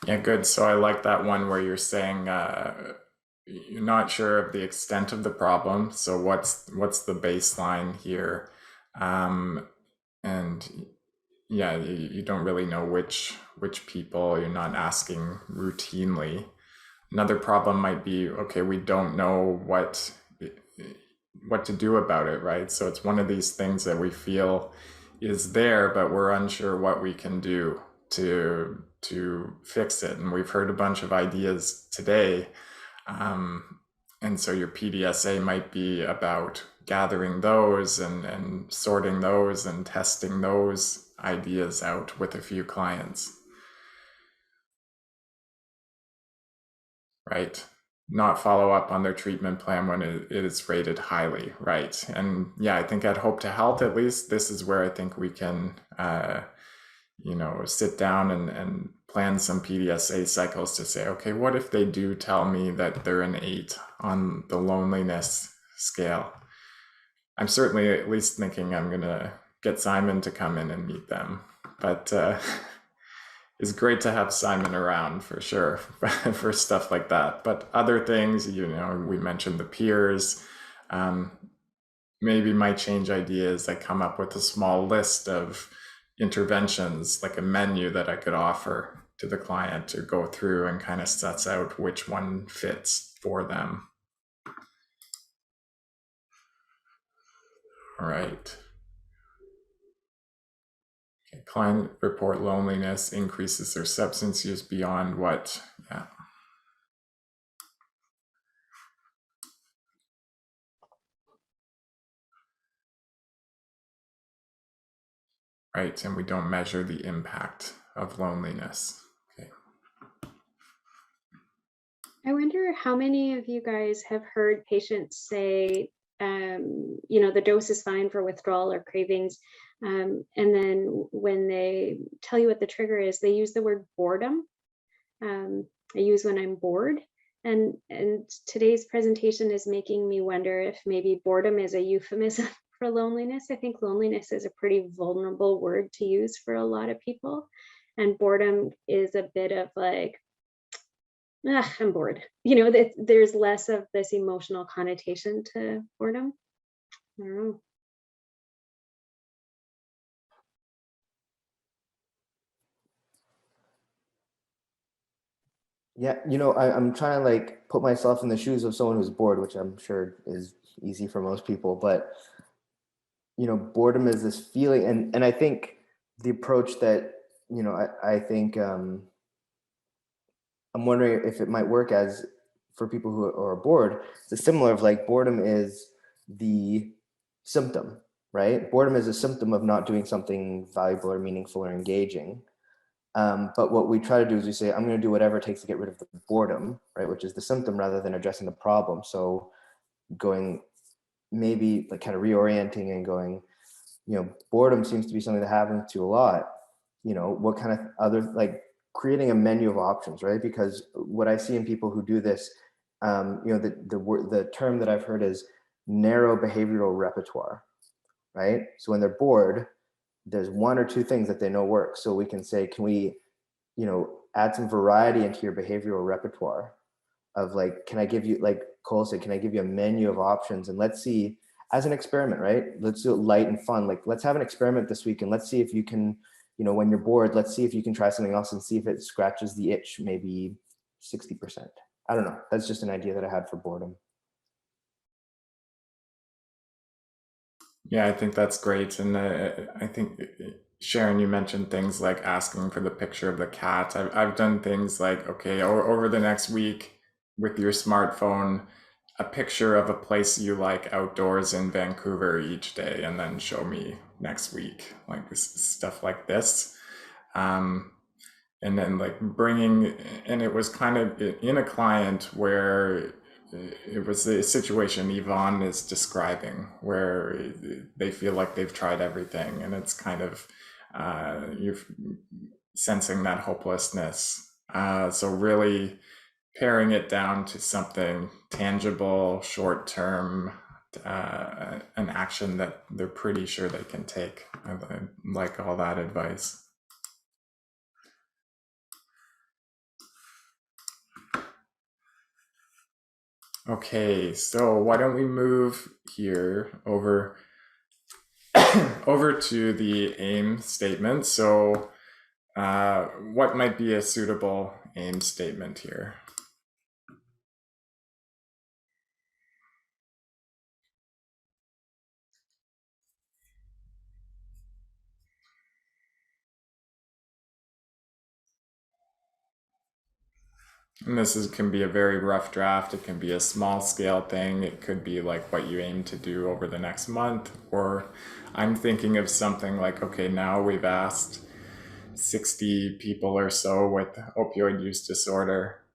Yeah, good. So I like that one where you're saying you're not sure of the extent of the problem. So what's the baseline here? And yeah, you don't really know which people. You're not asking routinely. Another problem might be, okay, we don't know what to do about it, right? So it's one of these things that we feel is there, but we're unsure what we can do to fix it. And we've heard a bunch of ideas today. And so your PDSA might be about gathering those and sorting those and testing those ideas out with a few clients. Right? Not follow up on their treatment plan when it is rated highly, right? And yeah, I think at Hope to Health, at least, this is where I think we can, sit down and plan some PDSA cycles to say, okay, what if they do tell me that they're an 8 on the loneliness scale? I'm certainly at least thinking I'm gonna get Simon to come in and meet them, but it's great to have Simon around for sure for stuff like that. But other things, we mentioned the peers, maybe might change ideas. I come up with a small list of interventions, like a menu that I could offer to the client to go through and kind of sets out which one fits for them. All right. Okay. Client report loneliness increases their substance use beyond what? Yeah. Right, and we don't measure the impact of loneliness. Okay. I wonder how many of you guys have heard patients say, the dose is fine for withdrawal or cravings. And then when they tell you what the trigger is, they use the word boredom. I use when I'm bored. And today's presentation is making me wonder if maybe boredom is a euphemism for loneliness. I think loneliness is a pretty vulnerable word to use for a lot of people. And boredom is a bit of like, I'm bored. There's less of this emotional connotation to boredom. I don't know. Yeah, I'm trying to like put myself in the shoes of someone who's bored, which I'm sure is easy for most people. But boredom is this feeling, and I think the approach that I think I'm wondering if it might work as for people who are bored. It's similar of like boredom is the symptom, right? Boredom is a symptom of not doing something valuable or meaningful or engaging. But what we try to do is we say, I'm going to do whatever it takes to get rid of the boredom, right? Which is the symptom rather than addressing the problem. So going maybe like kind of reorienting and going, boredom seems to be something that happens to a lot. What kind of other, like creating a menu of options, right? Because what I see in people who do this, the term that I've heard is narrow behavioral repertoire, right? So when they're bored, there's one or two things that they know work. So we can say, can we, add some variety into your behavioral repertoire of like, can I give you, like Cole said, can I give you a menu of options? And let's see, as an experiment, right? Let's do it light and fun. Like, let's have an experiment this week and let's see if you can, when you're bored, let's see if you can try something else and see if it scratches the itch, maybe 60%. I don't know. That's just an idea that I had for boredom. Yeah, I think that's great. And I think, Sharon, you mentioned things like asking for the picture of the cat. I've done things like, okay, over the next week with your smartphone, a picture of a place you like outdoors in Vancouver each day, and then show me next week, like stuff like this. And then like and it was kind of in a client where it was the situation Yvonne is describing, where they feel like they've tried everything, and it's kind of you're sensing that hopelessness. So really paring it down to something tangible, short term, an action that they're pretty sure they can take. I like all that advice. Okay, so why don't we move here over over to the aim statement. So what might be a suitable aim statement here? And can be a very rough draft. It can be a small scale thing. It could be like what you aim to do over the next month. Or I'm thinking of something like, okay, now we've asked 60 people or so with opioid use disorder.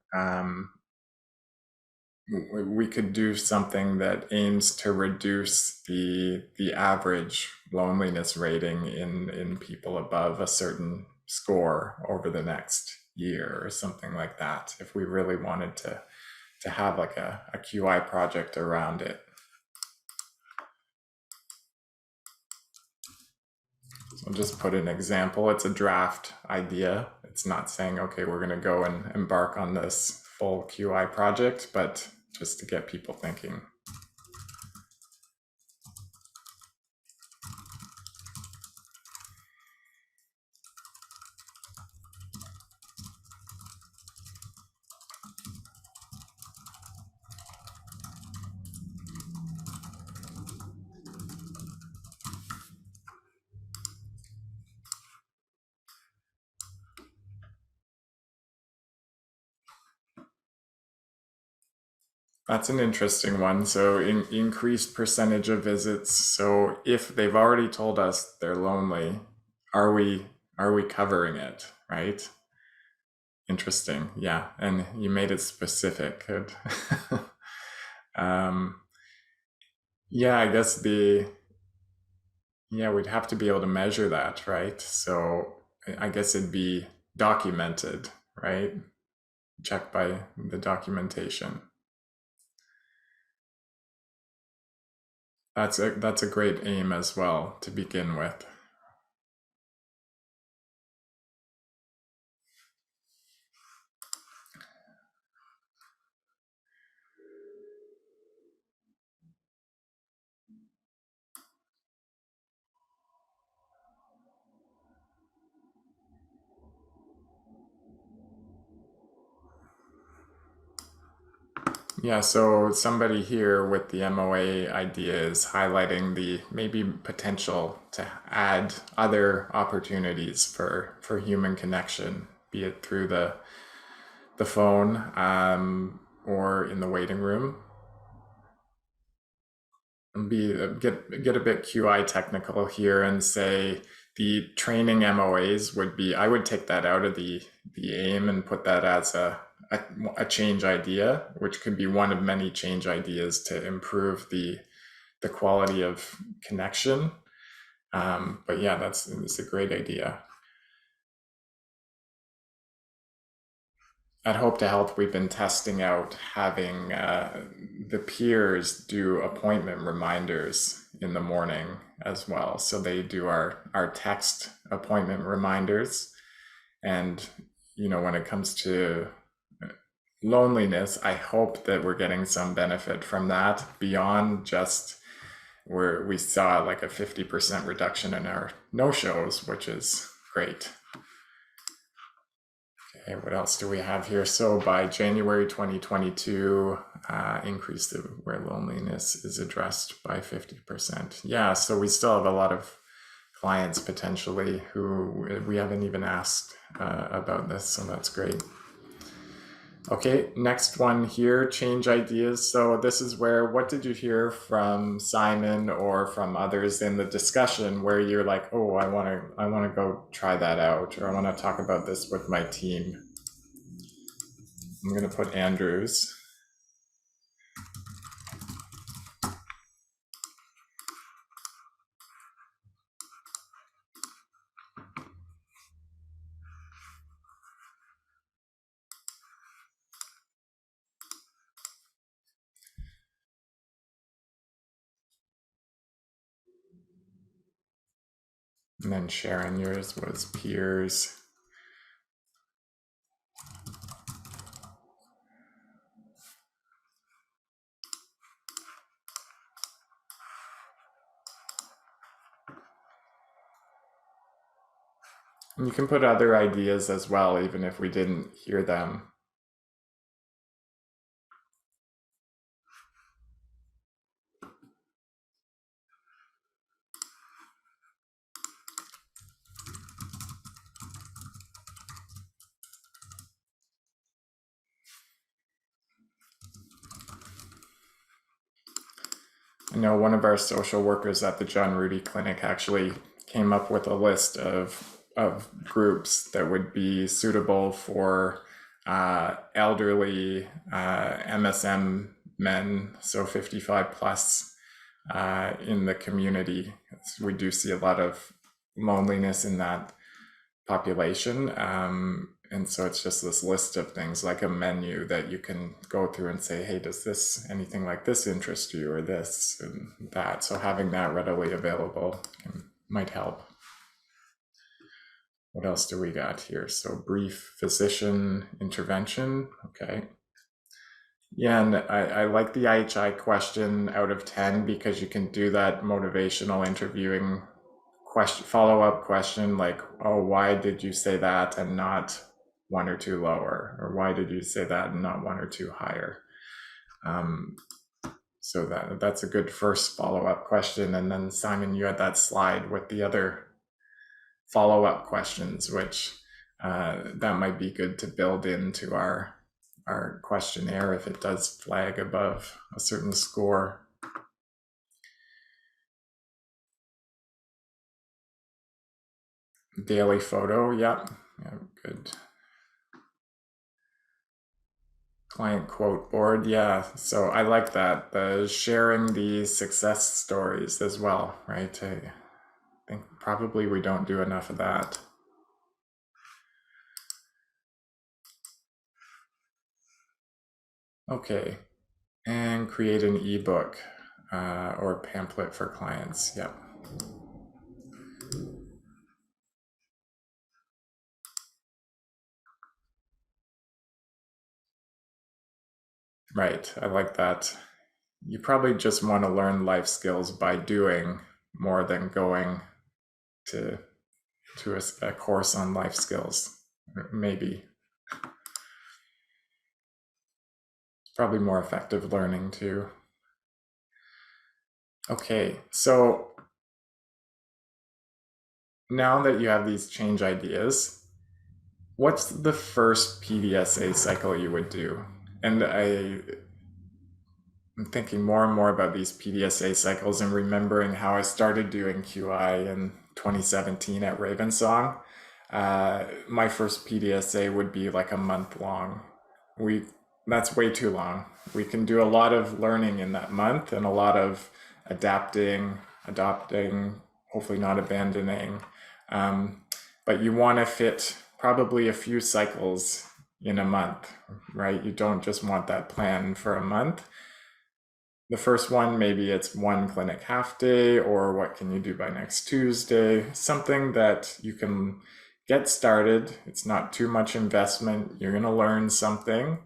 We could do something that aims to reduce the average loneliness rating in people above a certain score over the next year or something like that, if we really wanted to have like a QI project around it. So I'll just put an example. It's a draft idea. It's not saying, okay, we're going to go and embark on this full QI project, but just to get people thinking. That's an interesting one. So increased percentage of visits. So if they've already told us they're lonely, are we covering it, right? Interesting. Yeah. And you made it specific. Good. Yeah, I guess we'd have to be able to measure that, right? So I guess it'd be documented, right? Checked by the documentation. That's a great aim as well to begin with. Yeah, so somebody here with the MOA idea is highlighting the maybe potential to add other opportunities for human connection, be it through the phone or in the waiting room. And get a bit QI technical here and say the training MOAs would be, I would take that out of the aim and put that as a change idea, which could be one of many change ideas to improve the quality of connection. But yeah, it's a great idea. At Hope to Health, we've been testing out having the peers do appointment reminders in the morning as well. So they do our text appointment reminders. And, when it comes to loneliness, I hope that we're getting some benefit from that beyond just where we saw like a 50% reduction in our no-shows, which is great. Okay, what else do we have here? So by January 2022, increase where loneliness is addressed by 50%. Yeah, so we still have a lot of clients potentially who we haven't even asked about this, so that's great. Okay, next one here, change ideas. So this is where, what did you hear from Simon or from others in the discussion where you're like, oh, I want to go try that out, or I want to talk about this with my team. I'm going to put Andrews. And then Sharon, yours was peers. And you can put other ideas as well, even if we didn't hear them. I know one of our social workers at the John Rudy Clinic actually came up with a list of groups that would be suitable for elderly MSM men, so 55 plus in the community. We do see a lot of loneliness in that population. And so it's just this list of things, like a menu that you can go through and say, hey, does this, anything like this interest you, or this and that? So having that readily available might help. What else do we got here? So brief physician intervention. Okay. Yeah, and I like the IHI question out of 10 because you can do that motivational interviewing question, follow-up question, like, oh, why did you say that and not 1 or 2 lower, or why did you say that and not 1 or 2 higher? So that's a good first follow-up question. And then Simon, you had that slide with the other follow-up questions, which that might be good to build into our questionnaire if it does flag above a certain score. Daily photo, yeah, good. Client quote board, yeah. So I like that. The sharing the success stories as well, right? I think probably we don't do enough of that. Okay, and create an ebook or pamphlet for clients. Yep. Right, I like that. You probably just want to learn life skills by doing more than going to a course on life skills, maybe. Probably more effective learning too. Okay, so now that you have these change ideas, what's the first PDSA cycle you would do? And I'm thinking more and more about these PDSA cycles and remembering how I started doing QI in 2017 at Ravensong. My first PDSA would be like a month long. That's way too long. We can do a lot of learning in that month and a lot of adapting, hopefully not abandoning. But you want to fit probably a few cycles in a month, right? You don't just want that plan for a month. The first one, maybe it's 1 clinic half day, or what can you do by next Tuesday? Something that you can get started. It's not too much investment. You're going to learn something,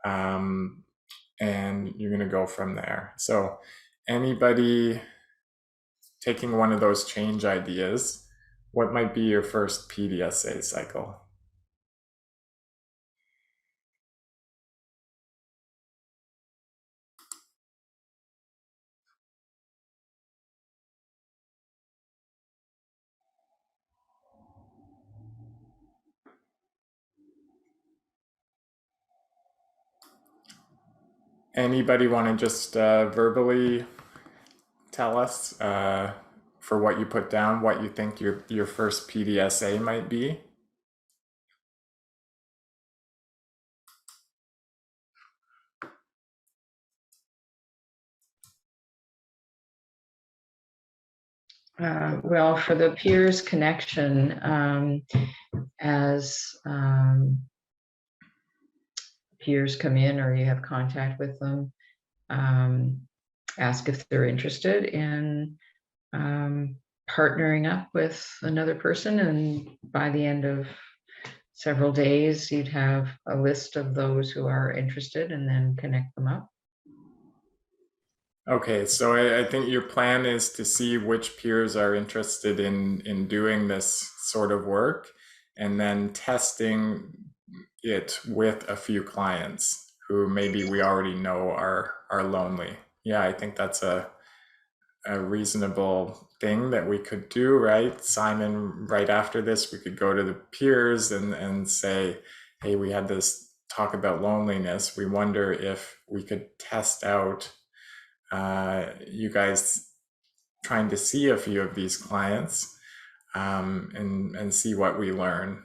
and you're going to go from there. So anybody taking one of those change ideas, what might be your first PDSA cycle? Anybody want to just verbally tell us for what you put down, what you think your first PDSA might be? Well, for the peers connection, as peers come in or you have contact with them, ask if they're interested in partnering up with another person, and by the end of several days, you'd have a list of those who are interested and then connect them up. Okay, so I think your plan is to see which peers are interested in doing this sort of work, and then testing it with a few clients who maybe we already know are lonely. Yeah, I think that's a reasonable thing that we could do, right? Simon, right after this, we could go to the peers and say, hey, we had this talk about loneliness. We wonder if we could test out you guys trying to see a few of these clients and see what we learn.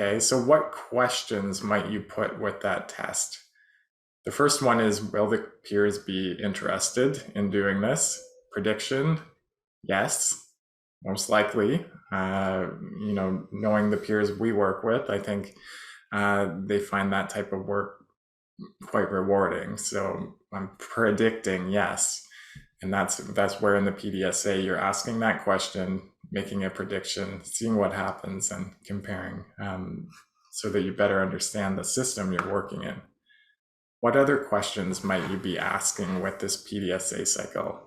Okay, so what questions might you put with that test? The first one is, will the peers be interested in doing this? Prediction, yes, most likely. Knowing the peers we work with, I think they find that type of work quite rewarding. So I'm predicting yes. And that's where in the PDSA you're asking that question, making a prediction, seeing what happens, and comparing so that you better understand the system you're working in. What other questions might you be asking with this PDSA cycle?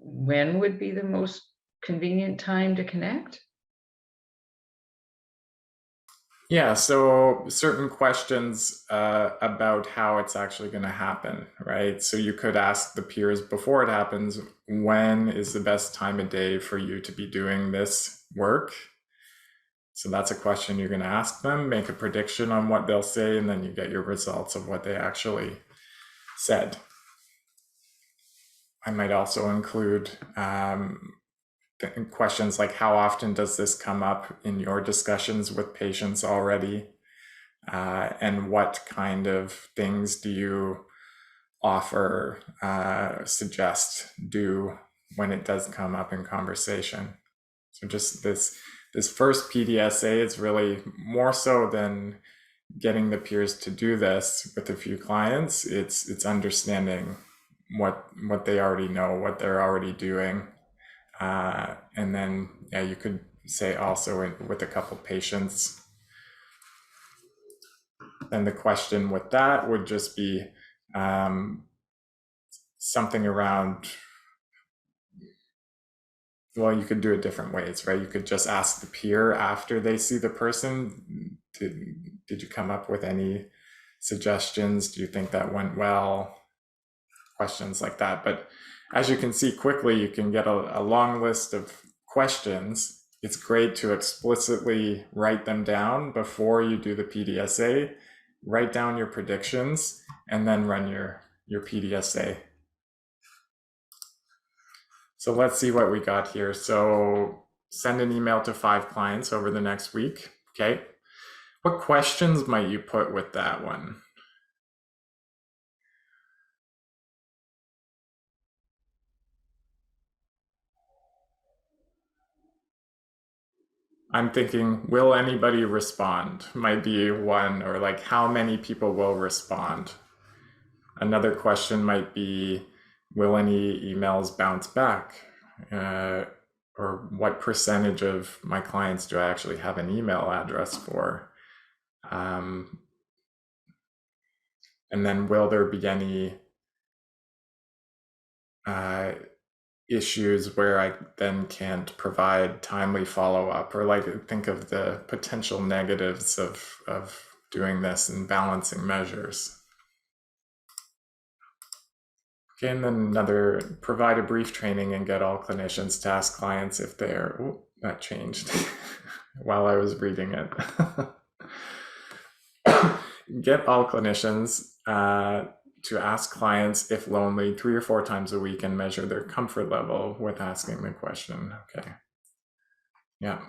When would be the most convenient time to connect? Yeah, so certain questions about how it's actually going to happen, right? So you could ask the peers before it happens, when is the best time of day for you to be doing this work? So that's a question you're going to ask them, make a prediction on what they'll say, and then you get your results of what they actually said. I might also include questions like, how often does this come up in your discussions with patients already? And what kind of things do you offer, suggest, do when it does come up in conversation? So just this first PDSA is really more so than getting the peers to do this with a few clients. It's understanding what they already know, what they're already doing. And then, yeah, you could say also with a couple patients. And the question with that would just be something around, well, you could do it different ways, right? You could just ask the peer after they see the person, did you come up with any suggestions? Do you think that went well? Questions like that. But as you can see quickly, you can get a long list of questions. It's great to explicitly write them down before you do the PDSA. Write down your predictions and then run your PDSA. So let's see what we got here. So send an email to 5 clients over the next week. Okay. What questions might you put with that one? I'm thinking, will anybody respond? Might be one, or like, how many people will respond? Another question might be, will any emails bounce back? Or what percentage of my clients do I actually have an email address for? And then will there be any issues where I then can't provide timely follow-up, or like think of the potential negatives of doing this and balancing measures. Okay, and then another, provide a brief training and get all clinicians to ask clients if they're, oh, that changed while I was reading it. Get all clinicians to ask clients if lonely 3 or 4 times a week and measure their comfort level with asking the question. Okay. Yeah.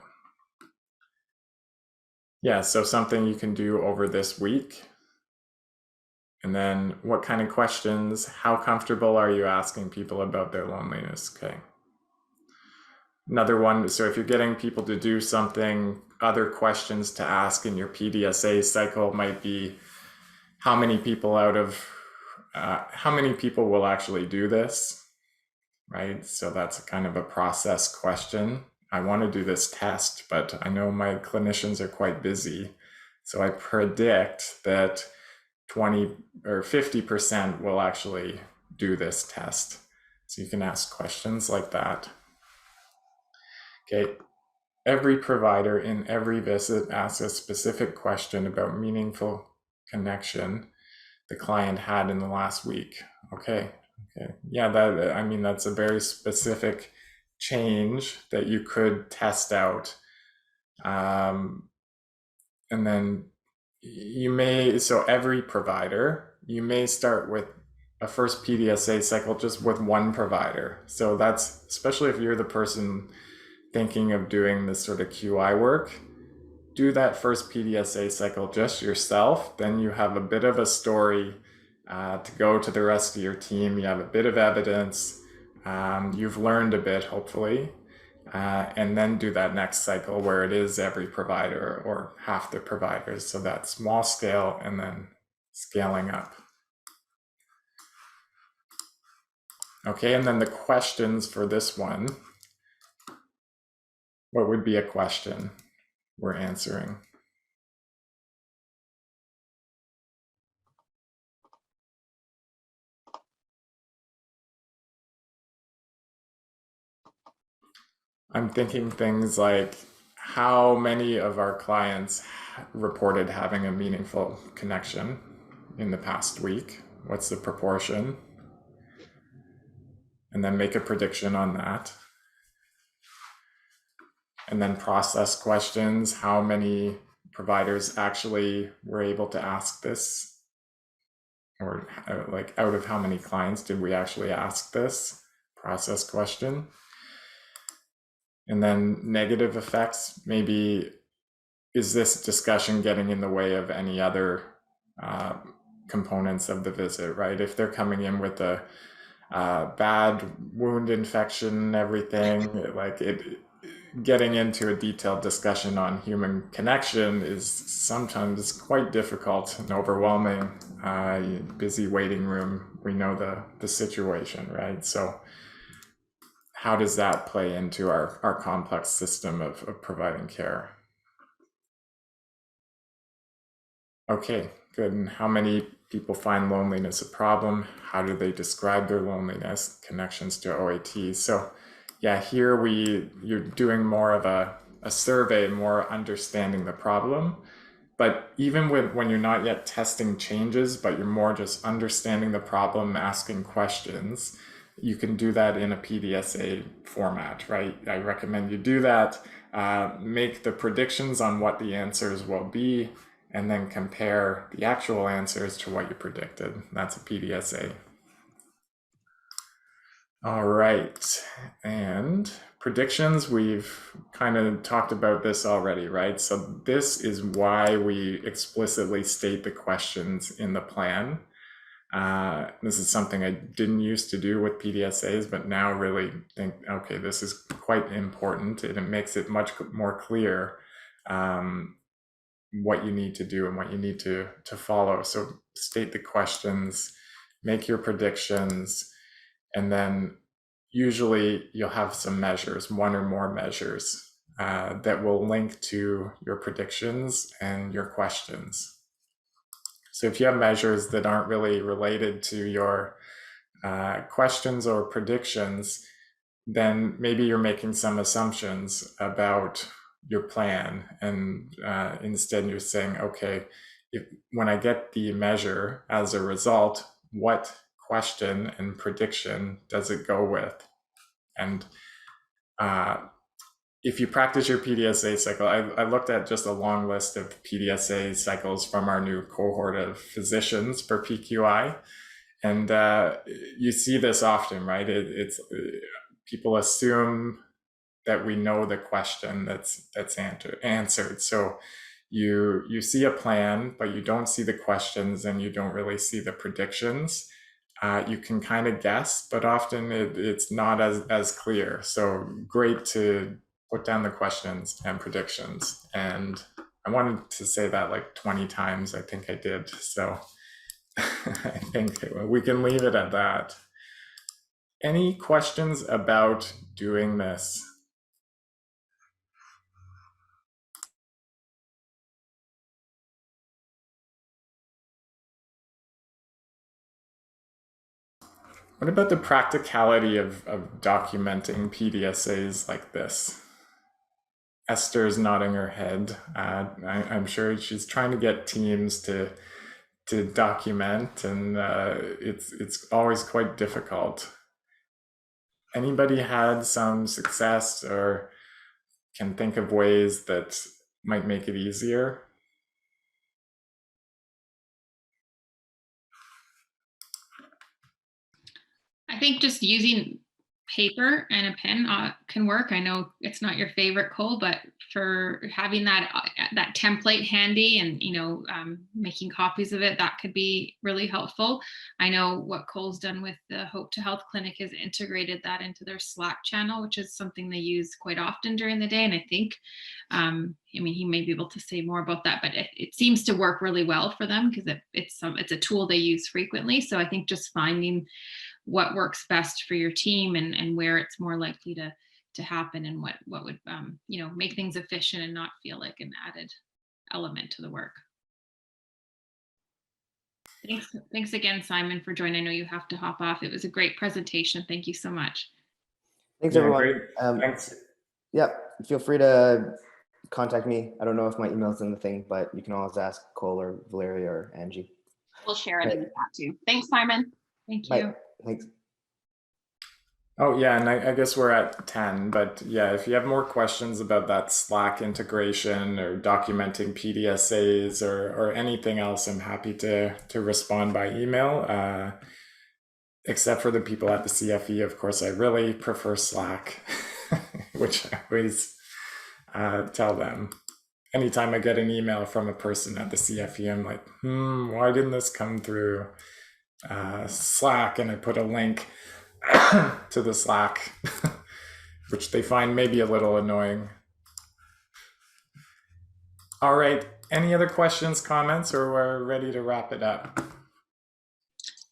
Yeah, so something you can do over this week. And then what kind of questions, how comfortable are you asking people about their loneliness? Okay. Another one, so if you're getting people to do something, other questions to ask in your PDSA cycle might be, how many people will actually do this, right? So that's kind of a process question. I want to do this test, but I know my clinicians are quite busy. So I predict that 20 or 50% will actually do this test. So you can ask questions like that. Okay, every provider in every visit asks a specific question about meaningful connection the client had in the last week. Okay, yeah, that's a very specific change that you could test out. And then so every provider, you may start with a first PDSA cycle just with one provider. So that's, especially if you're the person thinking of doing this sort of QI work, do that first PDSA cycle just yourself. Then you have a bit of a story to go to the rest of your team. You have a bit of evidence. You've learned a bit, hopefully. And then do that next cycle where it is every provider or half the providers. So that small scale and then scaling up. Okay, and then the questions for this one. What would be a question we're answering? I'm thinking things like, how many of our clients reported having a meaningful connection in the past week? What's the proportion? And then make a prediction on that. And then process questions. How many providers actually were able to ask this? Or like, out of how many clients did we actually ask this? Process question. And then negative effects, maybe, is this discussion getting in the way of any other components of the visit, right? If they're coming in with a bad wound infection, everything, like getting into a detailed discussion on human connection is sometimes quite difficult and overwhelming. Busy waiting room, we know the situation, right? So how does that play into our complex system of providing care? Okay, good. And how many people find loneliness a problem? How do they describe their loneliness? Connections to OAT. So yeah, here you're doing more of a survey, more understanding the problem. But even when you're not yet testing changes, but you're more just understanding the problem, asking questions, you can do that in a PDSA format, right? I recommend you do that. Make the predictions on what the answers will be, and then compare the actual answers to what you predicted. That's a PDSA. All right, and predictions, we've kind of talked about this already, right? So this is why we explicitly state the questions in the plan. This is something I didn't used to do with PDSAs, but now really think, okay, this is quite important. It makes it much more clear what you need to do and what you need to follow. So state the questions, make your predictions, and then usually you'll have some measures, one or more measures that will link to your predictions and your questions. So if you have measures that aren't really related to your questions or predictions, then maybe you're making some assumptions about your plan, and instead you're saying, okay, when I get the measure as a result, what question and prediction does it go with? And if you practice your PDSA cycle, I looked at just a long list of PDSA cycles from our new cohort of physicians for PQI, and you see this often, right? It's people assume that we know the question that's answered. So you see a plan, but you don't see the questions and you don't really see the predictions. You can kind of guess, but often it's not as clear. So great to put down the questions and predictions. And I wanted to say that like 20 times, I think I did. So I think we can leave it at that. Any questions about doing this? What about the practicality of documenting PDSAs like this? Esther's nodding her head. I'm sure she's trying to get teams to document, and it's always quite difficult. Anybody had some success or can think of ways that might make it easier? I think just using paper and a pen can work. I know it's not your favorite, Cole, but for having that template handy and making copies of it, that could be really helpful. I know what Cole's done with the Hope to Health Clinic is integrated that into their Slack channel, which is something they use quite often during the day. And I think, he may be able to say more about that, but it seems to work really well for them because it's a tool they use frequently. So I think just finding what works best for your team and where it's more likely to happen and what would make things efficient and not feel like an added element to the work. Thanks again, Simon, for joining. I know you have to hop off. It was a great presentation. Thank you so much. Thanks, Yeah, everyone. great. Thanks. Yeah, feel free to contact me. I don't know if my email's in the thing, but you can always ask Cole or Valeria or Angie. We'll share it in the chat too. Thanks, Simon. Thank you. Bye. Thanks. Oh yeah, and I guess we're at 10, but yeah, if you have more questions about that Slack integration or documenting PDSAs or anything else, I'm happy to respond by email. Except for the people at the CFE, of course, I really prefer Slack, which I always tell them. Anytime I get an email from a person at the CFE, I'm like, why didn't this come through Slack? And I put a link to the Slack, which they find maybe a little annoying. All right, any other questions, comments, or we're ready to wrap it up?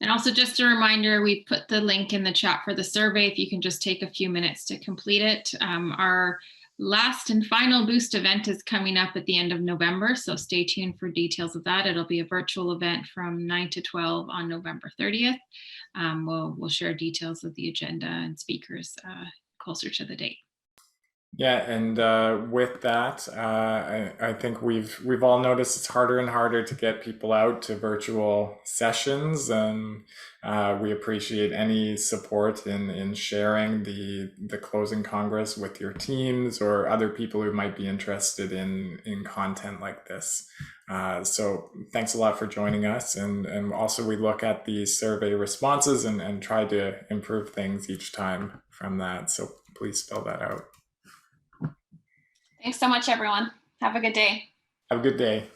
And also just a reminder, we put the link in the chat for the survey. If you can just take a few minutes to complete it. Our last and final boost event is coming up at the end of November, so stay tuned for details of that. It'll be a virtual event from 9 to 12 on November 30th. We'll share details of the agenda and speakers closer to the date. Yeah, and with that, I think we've all noticed it's harder and harder to get people out to virtual sessions, and we appreciate any support in sharing the closing Congress with your teams or other people who might be interested in content like this. So thanks a lot for joining us, and also we look at the survey responses and try to improve things each time from that. So please fill that out. Thanks so much, everyone. Have a good day. Have a good day.